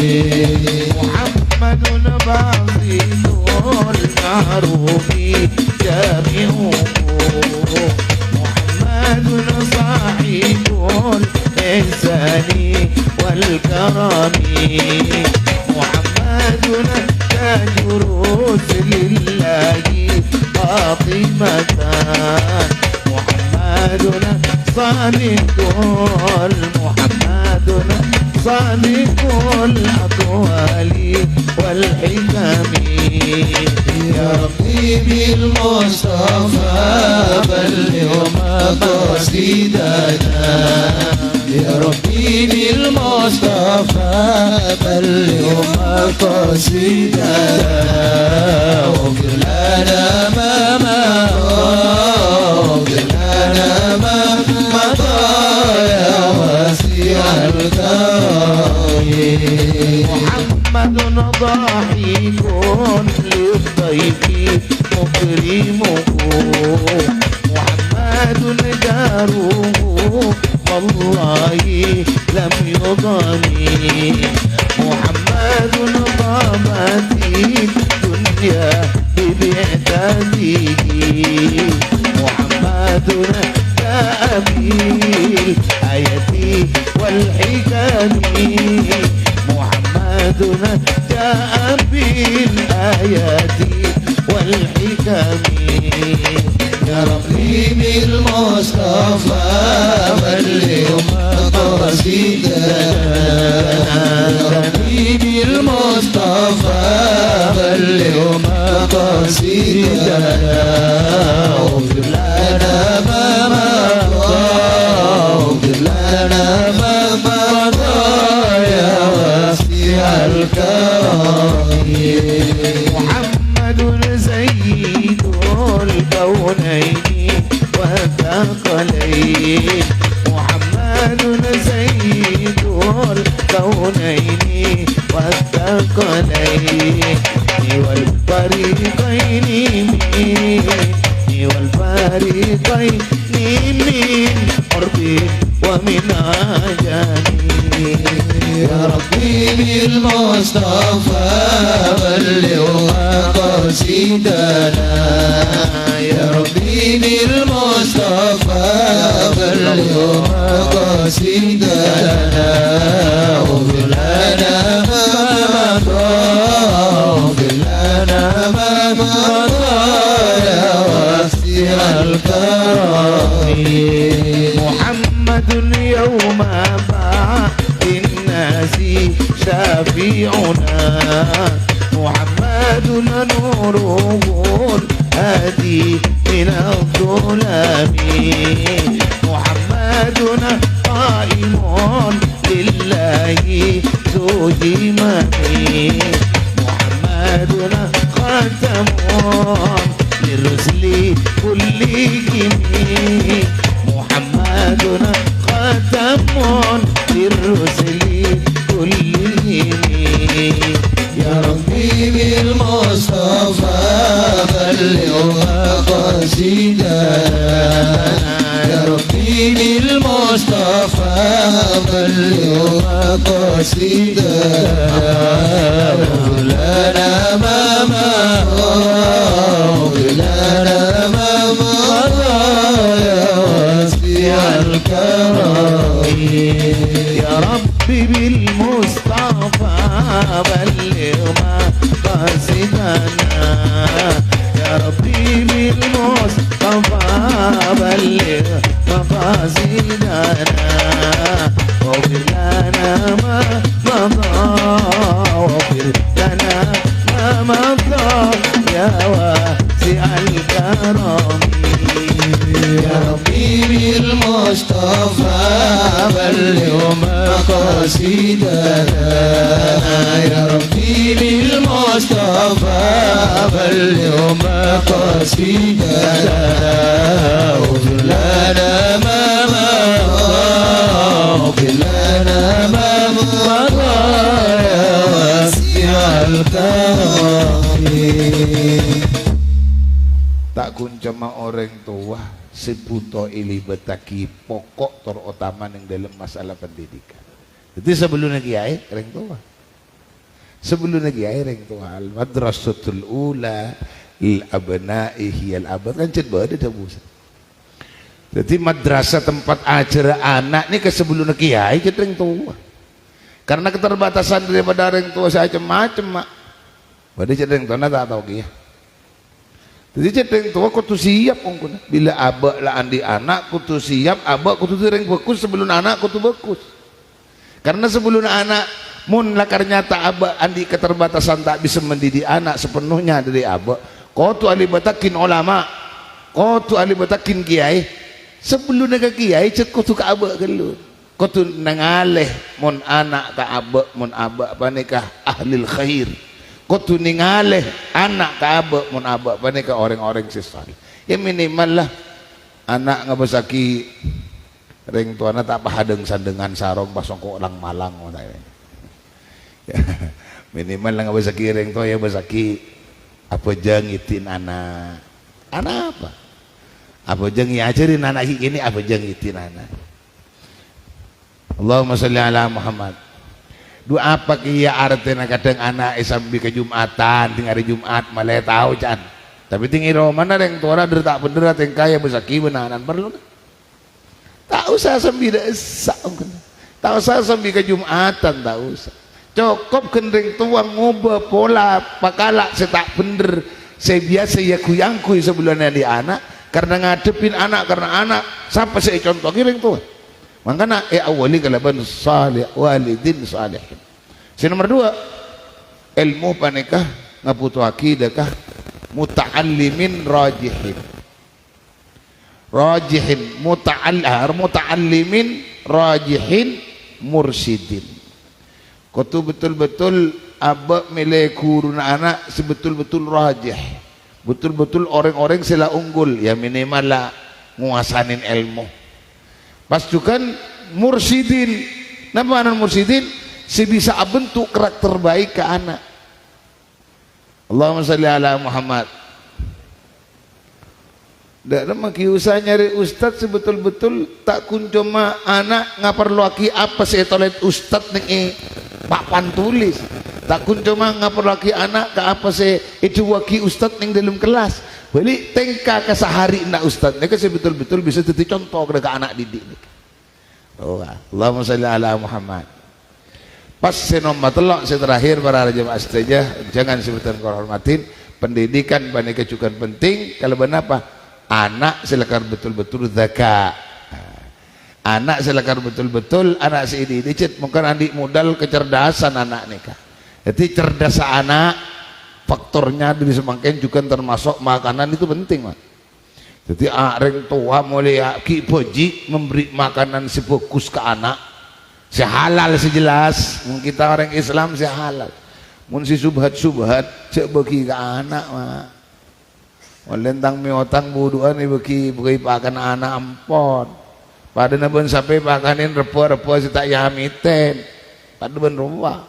محمد بسيط المعروف جامعه محمد صاحب الإحسان والكرم محمد تاج رسل الله فاطمة محمدنا صادق محمدنا صادق الأقوال والحكم يا ربي بالمصطفى بلغ مقاصدنا يا ربي بالمصطفى بلغ مقاصدنا واغفر لنا ما مضى واغفر لنا ما مضى يا واسع الكرم محمد ضحيك للضيف مكرمه محمد جاره والله لم يضني محمد ضامت الدنيا ببعثته محمدنا جاء بالآية والحكم محمدنا جاء بالآيات والحكم يا ربي بالمصطفى بلغ مقاصدنا يا ربي بالمصطفى بلغ مقاصدنا واغفر لنا ما مضى واغفر لنا ما مضى يا واسع الكرم محمد سيد الكونين والثقلين محمد سيد الكونين والثقلين والفريقين والفريقين من قرب ومن عجم يا ربي بالمصطفى بلغ مقاصدنا يا ربي بالمصطفى بلغ مقاصدنا واغفر لنا ما مضى واغفر لنا ما مضى يا واسع الكرم محمد يوم بعث الناس شفيعنا محمد نوره الهادي من الظلام محمدنا قائم لله ذو همم محمدنا خاتم للرسل كلهم محمدنا خاتم للرسل كلهم يا ربي بالمصطفى بلغ مقاصدنا يا ربي بالمصطفى بلغ مقاصدنا واغفر لنا ما مضى واغفر لنا ما مضى يا واسع الكرم يا ربي بالمصطفى بلغ مقاصدنا يا ربي بالمصطفى بلغ مقاصدنا واغفر لنا ما مضى واغفر لنا ما مضى يا واسع الكرم يا ربي بالمصطفى بلغ مقاصدنا يا ربي بالمصطفى بلغ مقاصدنا واغفر لنا ما مضى واغفر لنا ما مضى يا واسع الكرم tak kuncama orang tua sebuto ilibetaki pokok terutama yang dalam masalah pendidikan. Jadi sebelumnya kiai orang tua, sebelumnya kiai orang tua al madrasatul ula il abna'i hiyal abad kan cet bade tabus. Jadi madrasah tempat ajar anak ini ke sebelumnya kiai cet orang tua. Karena keterbatasan daripada orang tua saya macam-macam mak. Bade cet orang tua tak tahu kiai. Jadi ceteng tua kutu siap ongkuna. Bila abak lah andi anak kutu siap, abak kutu tereng bekus sebelum anak kutu bekus. Karena sebelum anak mun lakar nyata abak andi keterbatasan tak bisa mendidik anak sepenuhnya dari abak. Kau tu ahli batakin ulama, kau tu ahli batakin kiai. Sebelum ke kiai cet kutu ke abak gelun. Kau tu nangaleh mun anak ke abak mun abak panikah ahlil khair. Kutu ningaleh anak ka abak mun abak pane ka orang-orang sesal. Ya minimal lah anak ngabasaki ring tuana tak pahadeng sandengan sarong pasong ko lang malang ngono ya. Minimal lah ngabasaki ring tua ya basaki apa jangitin anak. Anak apa? Apa jang ajarin anak ini apa jangitin anak. Allahumma shalli ala Muhammad. Dua apa kia artinya kadang anak sambil ke Jumatan tinggal hari Jumat malah tahu can tapi tinggal mana yang tua ada tak bener yang kaya besaki benaran perlu tak usah sambil tak usah sambil ke Jumatan tak usah cukup kendeng tua ngubah pola pakala saya tak bener saya biasa ya kuyangkuy sebelumnya di anak karena ngadepin anak karena anak sampai saya contoh kiring tua makanya awali kalaban salih walidin salihin. Nomor 2 ilmu panikah ngaputu akidah kah muta'allimin rajihin muta'allimin rajihin mursidin. Kau tu betul-betul abak milih kurun anak sebetul-betul rajih betul-betul orang-orang sila unggul ya minimal lah nguasanin ilmu. Pastukan mursidin. Nama anak mursidin sebisa bentuk karakter baik ke anak. Allahumma shalli ala Muhammad. Dak nama kiusah nyari ustad sebetul-betul tak kuncoma anak ngapar luaki apa saya tolet ustad nih papan tulis. Takun cuma ngapur lagi anak ke apa sih itu waki ustad yang dalam kelas. Beli tengka ke sehari nak ustad. Mereka betul-betul bisa jadi contoh ke anak didik. Oh, Allahumma salli ala Muhammad. Pas nomor telok terakhir para jemaah saja, jangan sebutan kehormatin. Pendidikan banyak juga penting. Kalau kenapa? Anak silakan betul-betul zakat. Anak silakan betul-betul anak si ini dicet mungkin adik modal kecerdasan anak nikah. Jadi cerdas anak faktornya dari semakin juga termasuk makanan itu penting, Mas. Jadi orang tua mulai ki boji memberi makanan sebagus ke anak, sehalal sejelas. Kita orang Islam sehalal. Mun si subhat cek bagi ke anak, Mak. Walentang miotang buduan ni bagi pakan anak ampon. Pada naben sampai pakanin repo si tak yamiten. Pada ben rumah.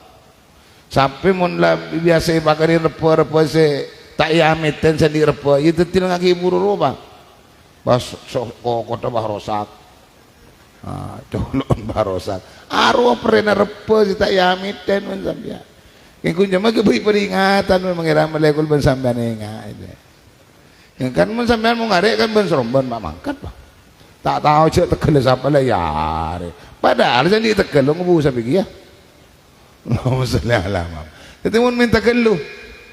Sampai mun lah biasa pakanin repo si tak yamiten sandi repo. Itu tidak lagi buru rumah. Bas kota bahrosak. Colon bahrosak. Arwah pernah repo si tak yamiten mun sampai. Yang kunjung mah keberi peringatan mengira melekul ben sampean enga itu. Yang kan mun sampean mau ngarek kan ben seromban mak mangkat, Pak. Tak tahu cek Tegal siapa lah ya. Padahal saya di Tegal ngobu sampai kia. Allahumma sholli ala Muhammad. Jadi mun minta Tegal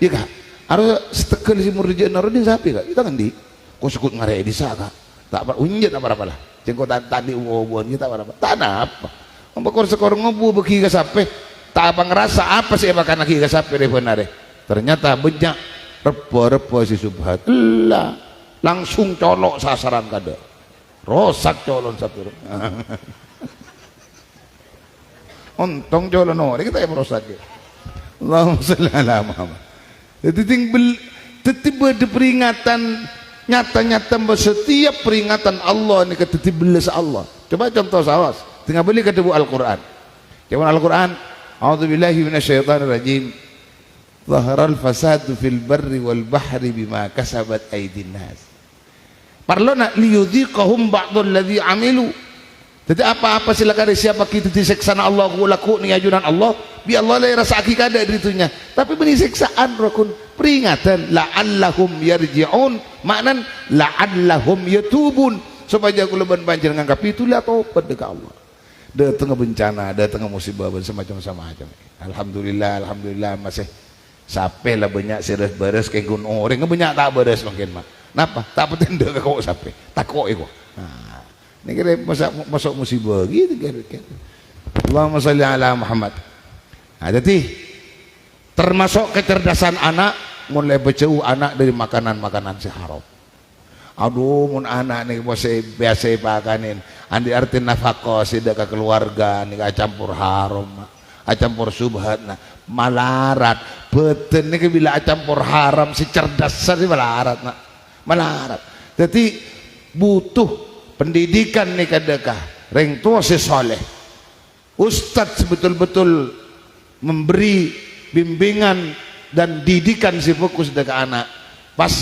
ya kak. Harus Tegal si murjin narodin sapi kak. Kita kan di. Kau sukut ngarek di sana. Tak apa unjat apa apa lah. Jengko tadi ubuan kita apa apa. Tak ada apa. Ambak skor ngobu bagi ke sapi. Tak apa ngerasa apa sih makan lagi ke sapi benar. Ternyata banyak repo si subhat. Lah langsung colok sasaran kada. Rosak colon satu. Untung colon kita yang merosak. Allahumma sholli ala Muhammad. Jadi tiba ada peringatan nyata-nyata setiap peringatan Allah ni kata belas Allah. Coba contoh sawas. Tengah beli kata bu Al-Quran. Coba Al-Quran. A'udzubillahi minasyaitonirrajim. Zaharal fasadu fil barri wal bahri bima kasabat aydin nas. Perlu nak liyudhiqahum ba'dul ladzi amilu. Jadi apa-apa silakan siapa kita diseksana Allah laku ni ajudan Allah bi Allah lai rasa hakika ada ditunya. Tapi beni siksaan rukun peringatan la'allahum yarji'un maknan la'allahum yatubun supaya kulaban banjir nganggap itulah taubat dekat Allah. Ada tengah bencana, ada tengah musibah semacam-macam. Alhamdulillah masih sampai lah banyak serius beres ke gunung orang banyak tak beres mungkin mak. Napa? Tak petenda ke kau sampai. Takut iko. Nah, ini kira masuk musibah gitu kira. Allahumma sholli ala Muhammad. Nah, jadi termasuk kecerdasan anak mulai berjauh anak dari makanan-makanan si haram. Aduh mun anak ni biasa pakanin. Andi arti nafkah sida ke keluarga ni campur haram. Campur subhat nah malarat. Beten ni bila campur haram si cerdas si malarat nak. Melarat. Jadi butuh pendidikan ni kadakah reng tua si soleh. Ustadz betul-betul memberi bimbingan dan didikan si fokus dekat anak. Pas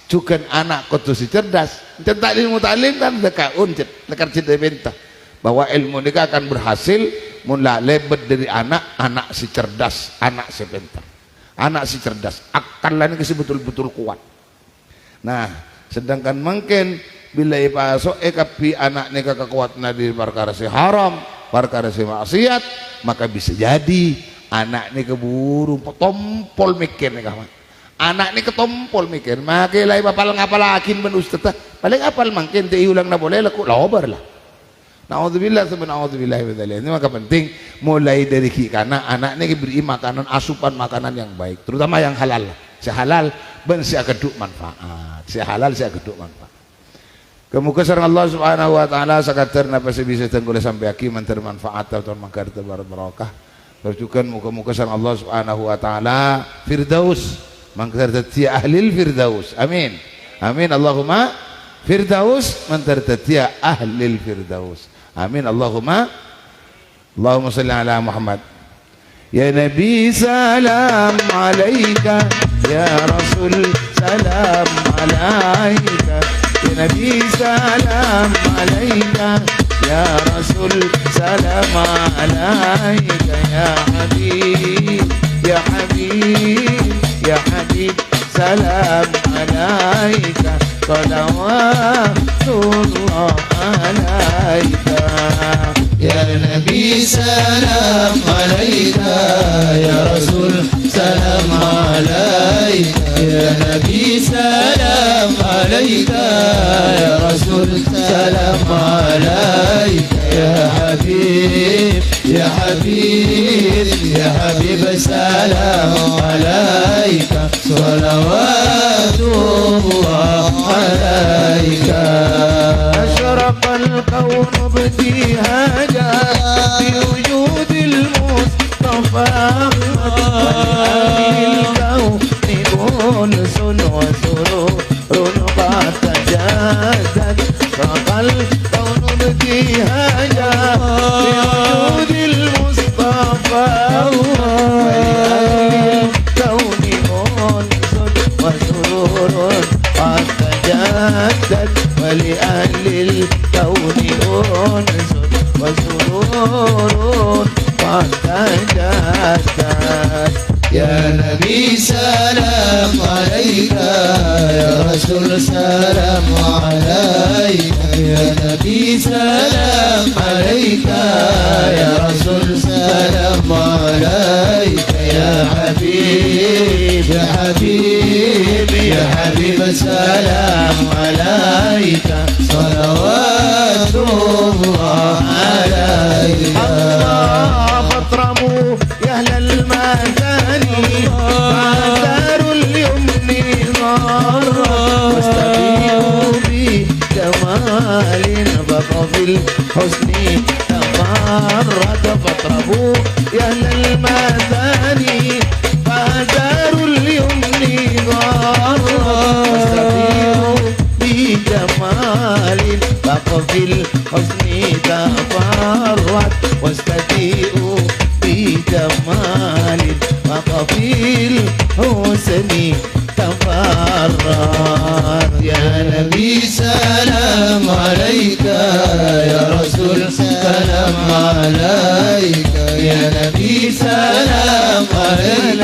juga anak kudu si cerdas. Centak ilmu taklim kan dekat uncet, dekat cinta bentah. Bahwa ilmu ni akan berhasil mula lebet dari anak si cerdas, anak si pintar. Anak si cerdas, akalnya ni betul-betul kuat. Nah, sedangkan mungkin bila ipasok kapi anak ni kekuatan di perkara si haram, perkara si maksiat, maka bisa jadi anak ni keburu tompol mikir ni kawan. Anak ni ketompol mikir, makai lai bapal ngapalakin ben ustaz. Paling apal mungkin diulang na boleh laku laubar lah. Naudzubillah subhanallahi wa ta'ala. Ini maka penting mulai dari kana anak ni diberi makanan asupan makanan yang baik, terutama yang halal. Si halal ben si akeduk manfaat. Si halal si akeduk manfaat. Kemuka sareng Allah Subhanahu wa taala sakater napa bisa tenggule sampai aki mantar manfaat atau mangkar barokah. Terus juga muka-muka sareng Allah Subhanahu wa taala firdaus mangkar tatia ahlil firdaus. Amin. Amin Allahumma firdaus mantar tatia ahlil firdaus. Amin Allahumma shalli ala Muhammad. Ya Nabi salam alaika, ya Rasul salam alaika, ya Nabi salam alaika, يا رسول سلام عليك يا حبيب يا حبيب يا حبيب سلام عليك صلوات الله عليك يا نبي سلام عليك يا رسول سلام عليك يا نبي سلام عليك يا رسول سلام عليك يا حبيب يا حبيب يا حبيب سلام عليك صلوات الله عليك أشرق الكون ابتهاجا بوجود المصطفى الكون أنس وسرور قد تجدد شرق الكون ابتهاجا بوجود المصطفى الكون أنس وسرور قد تجدد ولأهل الكون أنس وسرور قد تجدد يا نبي سلام عليك يا رسول سلام عليك يا نبي سلام عليك يا رسول سلام عليك يا حبيب يا حبيب يا حبيب سلام عليك صلوات الله عليك فاطربوا يا أهل المثاني فدار اليمن غارة واستبيحوا بجمال ففي الحسن تمرد فاطربوا يا أهل المثاني فدار اليمن غارة واستبيحوا بجمال ففي الحسن تفرد واستبيحوا بجمال وفي الحسن تفرد يا نبي سلام عليك يا رسول سلام عليك يا نبي سلام عليك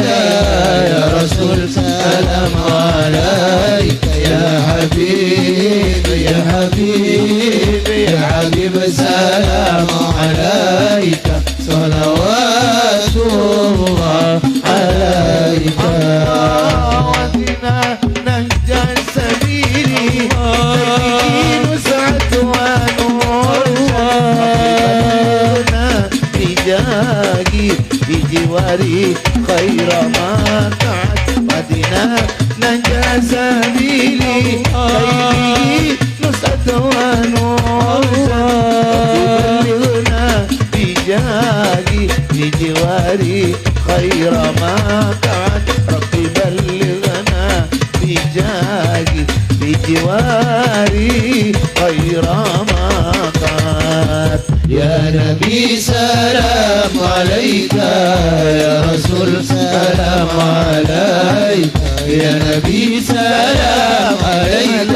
يا رسول سلام عليك يا حبيب يا حبيب يا حبيب سلام عليك صلوات الله عليك ودنا نهج السبيل سيدي نسعة ونورنا بجاهي بجواري خير ما قعد ودنا نهج سبيلي سيدي نسعة ونورنا بلغنا بجاهي بجواري خير ما قعد ربي بلغنا بجاهي بجواري خير ما قعد يا نبي سلام عليك يا رسول سلام عليك يا نبي سلام عليك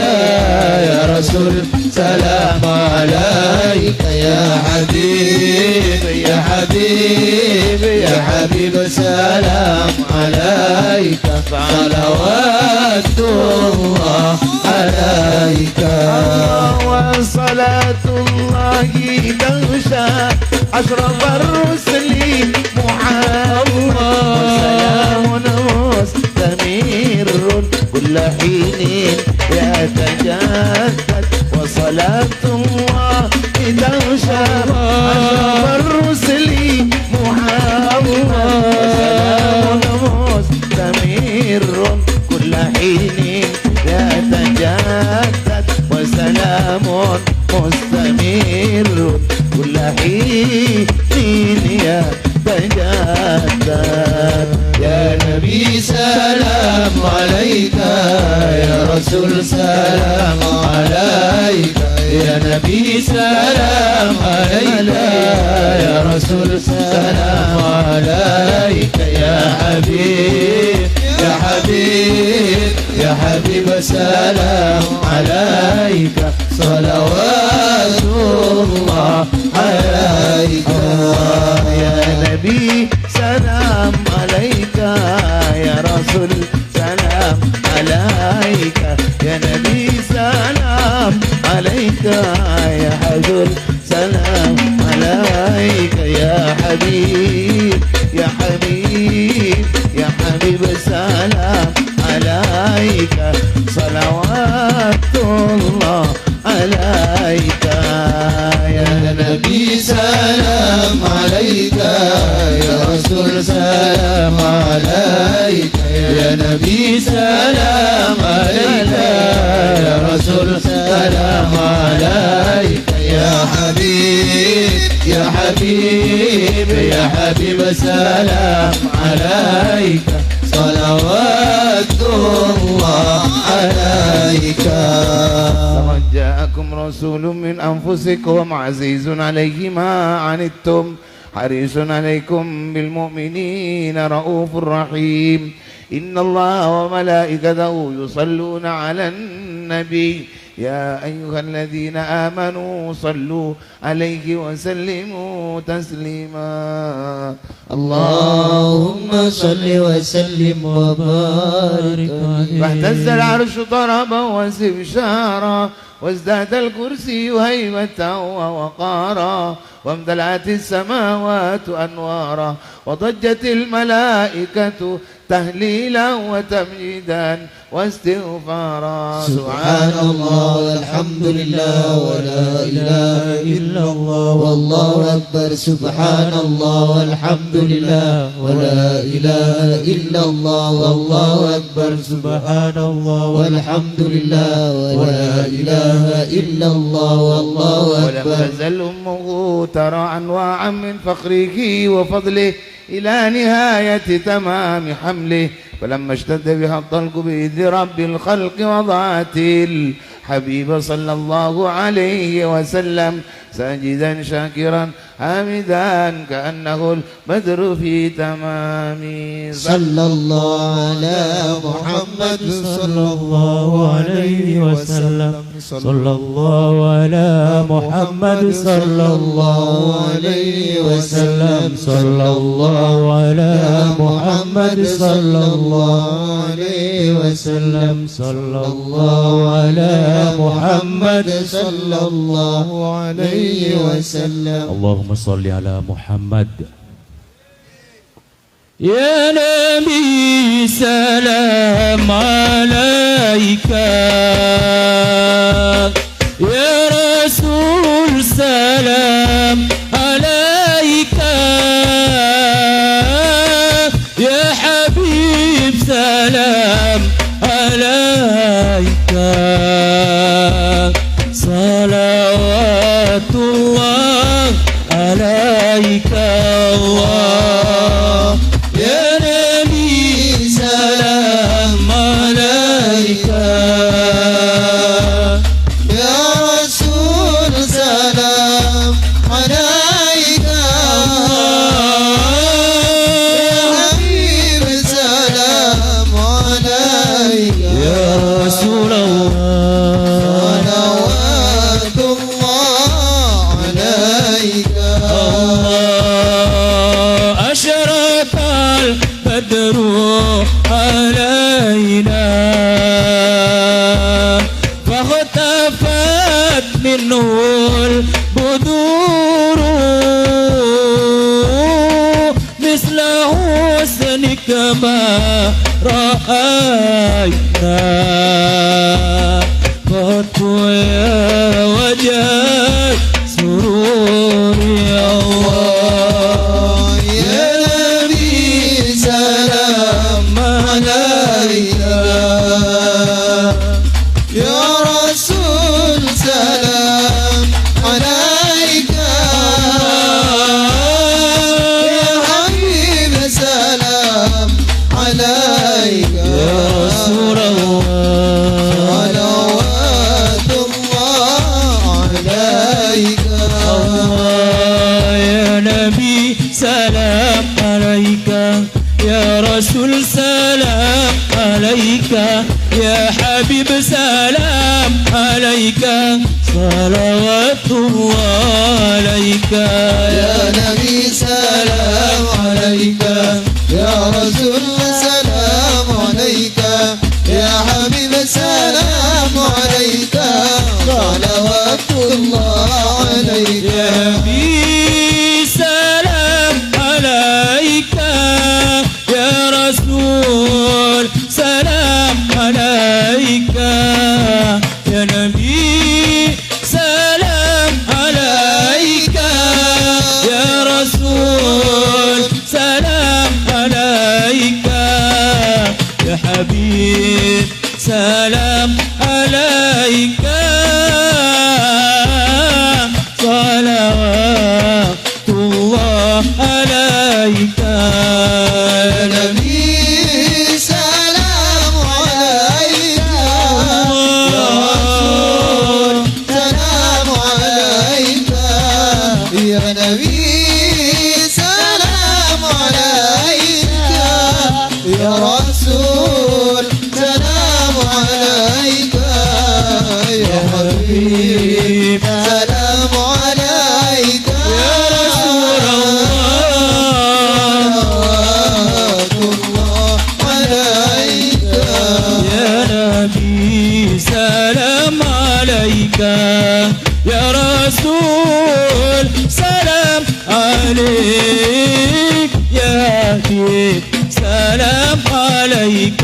يا رسول سلام عليك يا حبيب يا حبيب يا حبيب سلام عليك صلوات الله عليك وصلاة الله تغشى أشرف الرسل محمد وسلام مستمر كل حين يتجدد وصلاة الله تغشى أشرف الرسل محمد وسلام مستمر كل حين يتجدد وسلام مستمر كل حين يتجدد يا نبي سلام عليك يا رسول سلام عليك يا نبي سلام عليك يا رسول سلام عليك يا حبيب يا حبيب يا حبيب سلام عليك صلوات الله عليك يا نبي سلام عليك يا رسول سلام عليك يا نبي سلام عليك يا حبيب سلام عليك يا حبيب يا حبيب يا حبيب سلام عليك صلوات الله عليك يا نبي سلام عليك يا رسول سلام عليك يا نبي سلام عليك يا رسول سلام عليك يا حبيب يا حبيب يا حبيب سلام عليك صلوات الله عليك لقد جاءكم رسول من أنفسكم عزيز عليه ما عنتم حريص عليكم بالمؤمنين رؤوف رحيم إن الله وملائكته يصلون على النبي يا أيها الذين آمنوا صلوا عليه وسلموا تسليما اللهم صل وسلم وبارك عليه فاهتز العرش طربا واستبشارا وازداد الكرسي هيبة ووقارا وامتلأت السماوات أنوارا وضجت الملائكة تهليلا وتمجيدا واستغفارا سبحان الله والحمد لله ولا إله إلا الله والله أكبر سبحان الله والحمد لله ولا إله إلا الله والله أكبر سبحان الله والحمد لله ولا إله إلا الله والله ولم أكبر تزل أمه ترى أنواعا من فقره وفضله إلى نهاية تمام حمله فلما اشتد بها الطلق بإذن رب الخلق وضعت الحبيب صلى الله عليه وسلم ساجدا شاكرا حامدا كأنه البدر في تمام صلى الله على محمد صلى الله عليه وسلم صلى الله على محمد صلى الله عليه وسلم صلى الله على محمد صلى الله عليه وسلم صلى الله على محمد صلى الله عليه وسلم اللهم صل على محمد يا نبي سلام عليك يا رسول سلام عليك يا حبيب سلام عليك صلوات الله عليك الله يا نبي سلام عليك يا رسول سلام عليك يا حبيب سلام عليك يا رسول الله صلوات الله عليك الله أشرق البدر علينا فاختفت منه البدور مثل حسنك ما رأينا قط يا وجه سرور الله يا نبي سلام عليك يا رسول سلام عليك يا حبيب سلام عليك يا رسول الله صلوات الله عليك الله يا نبي سلام عليك يا رسول سلام عليك يا حبيب سلام عليك صلوات الله عليك يا نبي سلام عليك يا رسول سلام عليك يا حبيب سلام عليك صلوات الله عليك يا نبي سلام عليك يا رسول سلام عليك يا نبي سلام عليك يا رسول سلام عليك يا حبيب سلام عليك صلوات الله عليك يا نبي سلام عليك يا رسول سلام عليك يا نبي سلام عليك يا رسول سلام عليك يا حبيب سلام عليك يا رسول الله الله عليك يا نبي سلام عليك يا رسول سلام عليك يا حبيب سلام عليك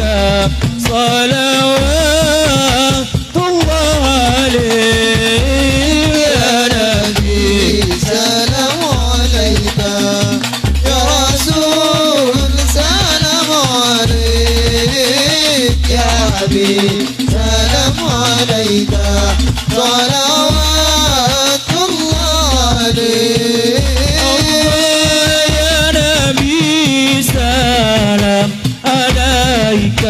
صلوات الله عليك يا نبي سلام عليك يا رسول سلام عليك يا حبيب سلام عليك صلوات الله عليك يا نبي سلام عليك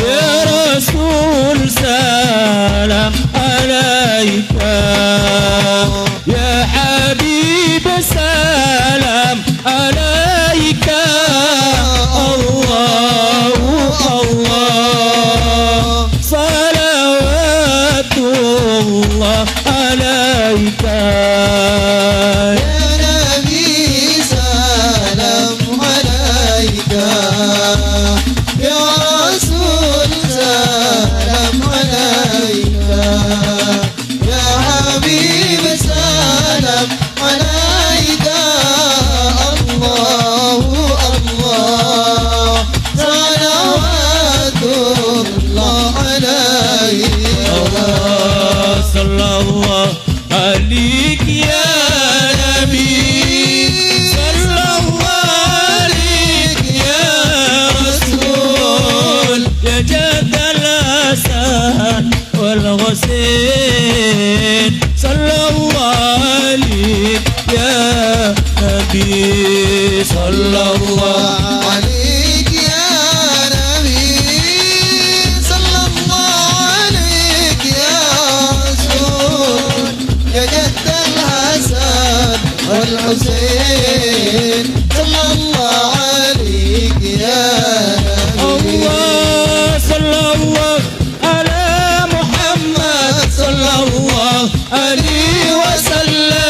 يا رسول سلام عليك يا حبيب سلام عليك الله الله صلوات الله عليك يا نبي سلام عليك يا رسول سلام عليك يا حبيب سلام عليك الله الله صلوات الله عليك صلى الله عليك يا نبي صلى الله عليك يا رسول يا جد الحسن والحسين صلى الله عليك يا نبي صلى الله عليك يا نبي صلى الله عليك يا رسول يا جد الحسن والحسين صلى الله عليك يا نبي الله صلى الله على محمد صلى الله عليه وسلم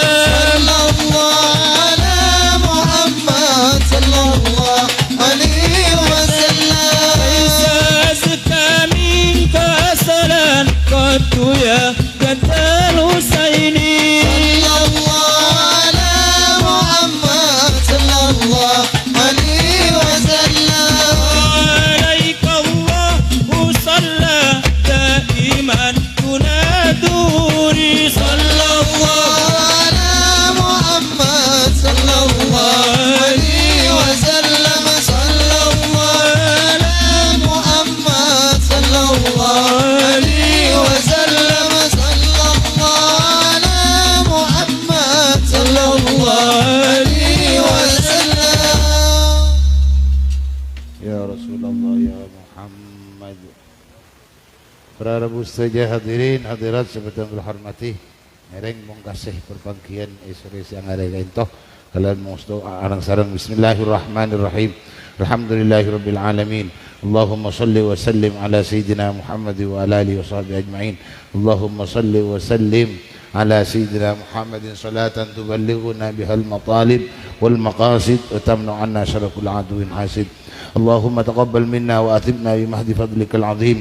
صلى الله على محمد صلى الله عليه وسلم ليس أزكى منك أصلا قد يا جد الحسين صلى الله على محمد صلى الله عليه وسلم عليك الله صلى دائما تنادوني صلى الله على محمد صلى الله عليه وسلم صلى الله على محمد صلى الله عليه وسلم صلى الله على محمد صلى الله عليه وسلم Ya Rasulullah ya Muhammad. Para Rabu saja hadirin hadirat sebetul hormati. Mereng mong kasih perpangkian sore siang hari toh kalian musto arang sareng bismillahirrahmanirrahim. Alhamdulillahirabbil alamin. اللهم صل وسلم على سيدنا محمد وعلى آله وصحبه أجمعين. اللهم صل وسلم على سيدنا محمد صلاة تبلغنا بها المطالب والمقاصد وتمنع عنا شر كل عدو حاسد. اللهم تقبل منا وأثبنا بمهد فضلك العظيم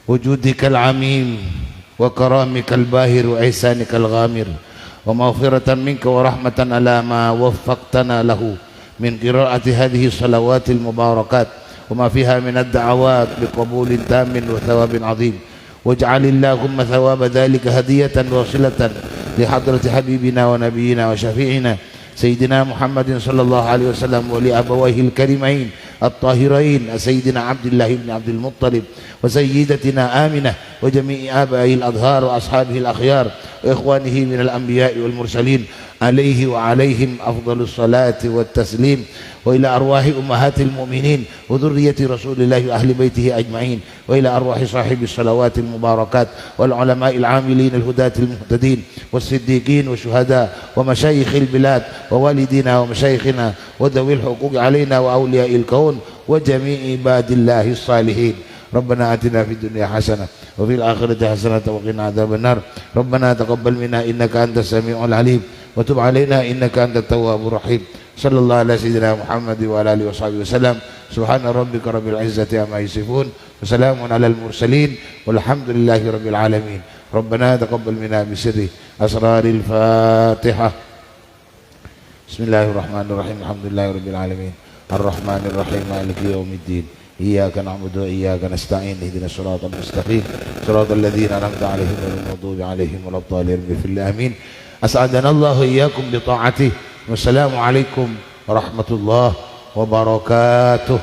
وجودك العميم وكرامك الباهر وإحسانك الغامر ومغفرة منك ورحمة على ما وفقتنا له من قراءة هذه الصلوات المباركات وما فيها من الدعوات بقبول تام وثواب عظيم. واجعل اللهم ثواب ذلك هدية واصلة لحضرة حبيبنا ونبينا وشفيعنا سيدنا محمد صلى الله عليه وسلم ولأبويه الكريمين الطاهرين سيدنا عبد الله بن عبد المطلب وسيدتنا آمنة وجميع آبائه الأطهار وأصحابه الأخيار وإخوانه من الأنبياء والمرسلين عليه وعليهم أفضل الصلاة والتسليم. وإلى أرواح أمهات المؤمنين وذرية رسول الله وأهل بيته أجمعين. وإلى أرواح صاحب الصلوات المباركات والعلماء العاملين الهداة المهتدين والصديقين والشهداء ومشايخ البلاد ووالدينا ومشايخنا وذوي الحقوق علينا وأولياء الكون وجميع عباد الله الصالحين. ربنا آتنا في الدنيا حسنة وفي الآخرة حسنة وقنا عذاب النار. ربنا تقبل منا إنك أنت السميع العليم وتب علينا إنك أنت التواب الرحيم. صلى الله على سيدنا محمد وعلى آله وصحبه وسلم. سبحان ربك رب العزة عما يصفون وسلام على المرسلين والحمد لله رب العالمين. ربنا تقبل منا بسر أسرار الفاتحة. بسم الله الرحمن الرحيم. الحمد لله رب العالمين الرحمن الرحيم مالك يوم الدين إياك نعبد وإياك نستعين اهدنا الصراط المستقيم صراط الذين أنعمت عليهم غير المغضوب عليهم ولا الضالين آمين. أسعدنا الله إياكم بطاعته والسلام عليكم ورحمة الله وبركاته.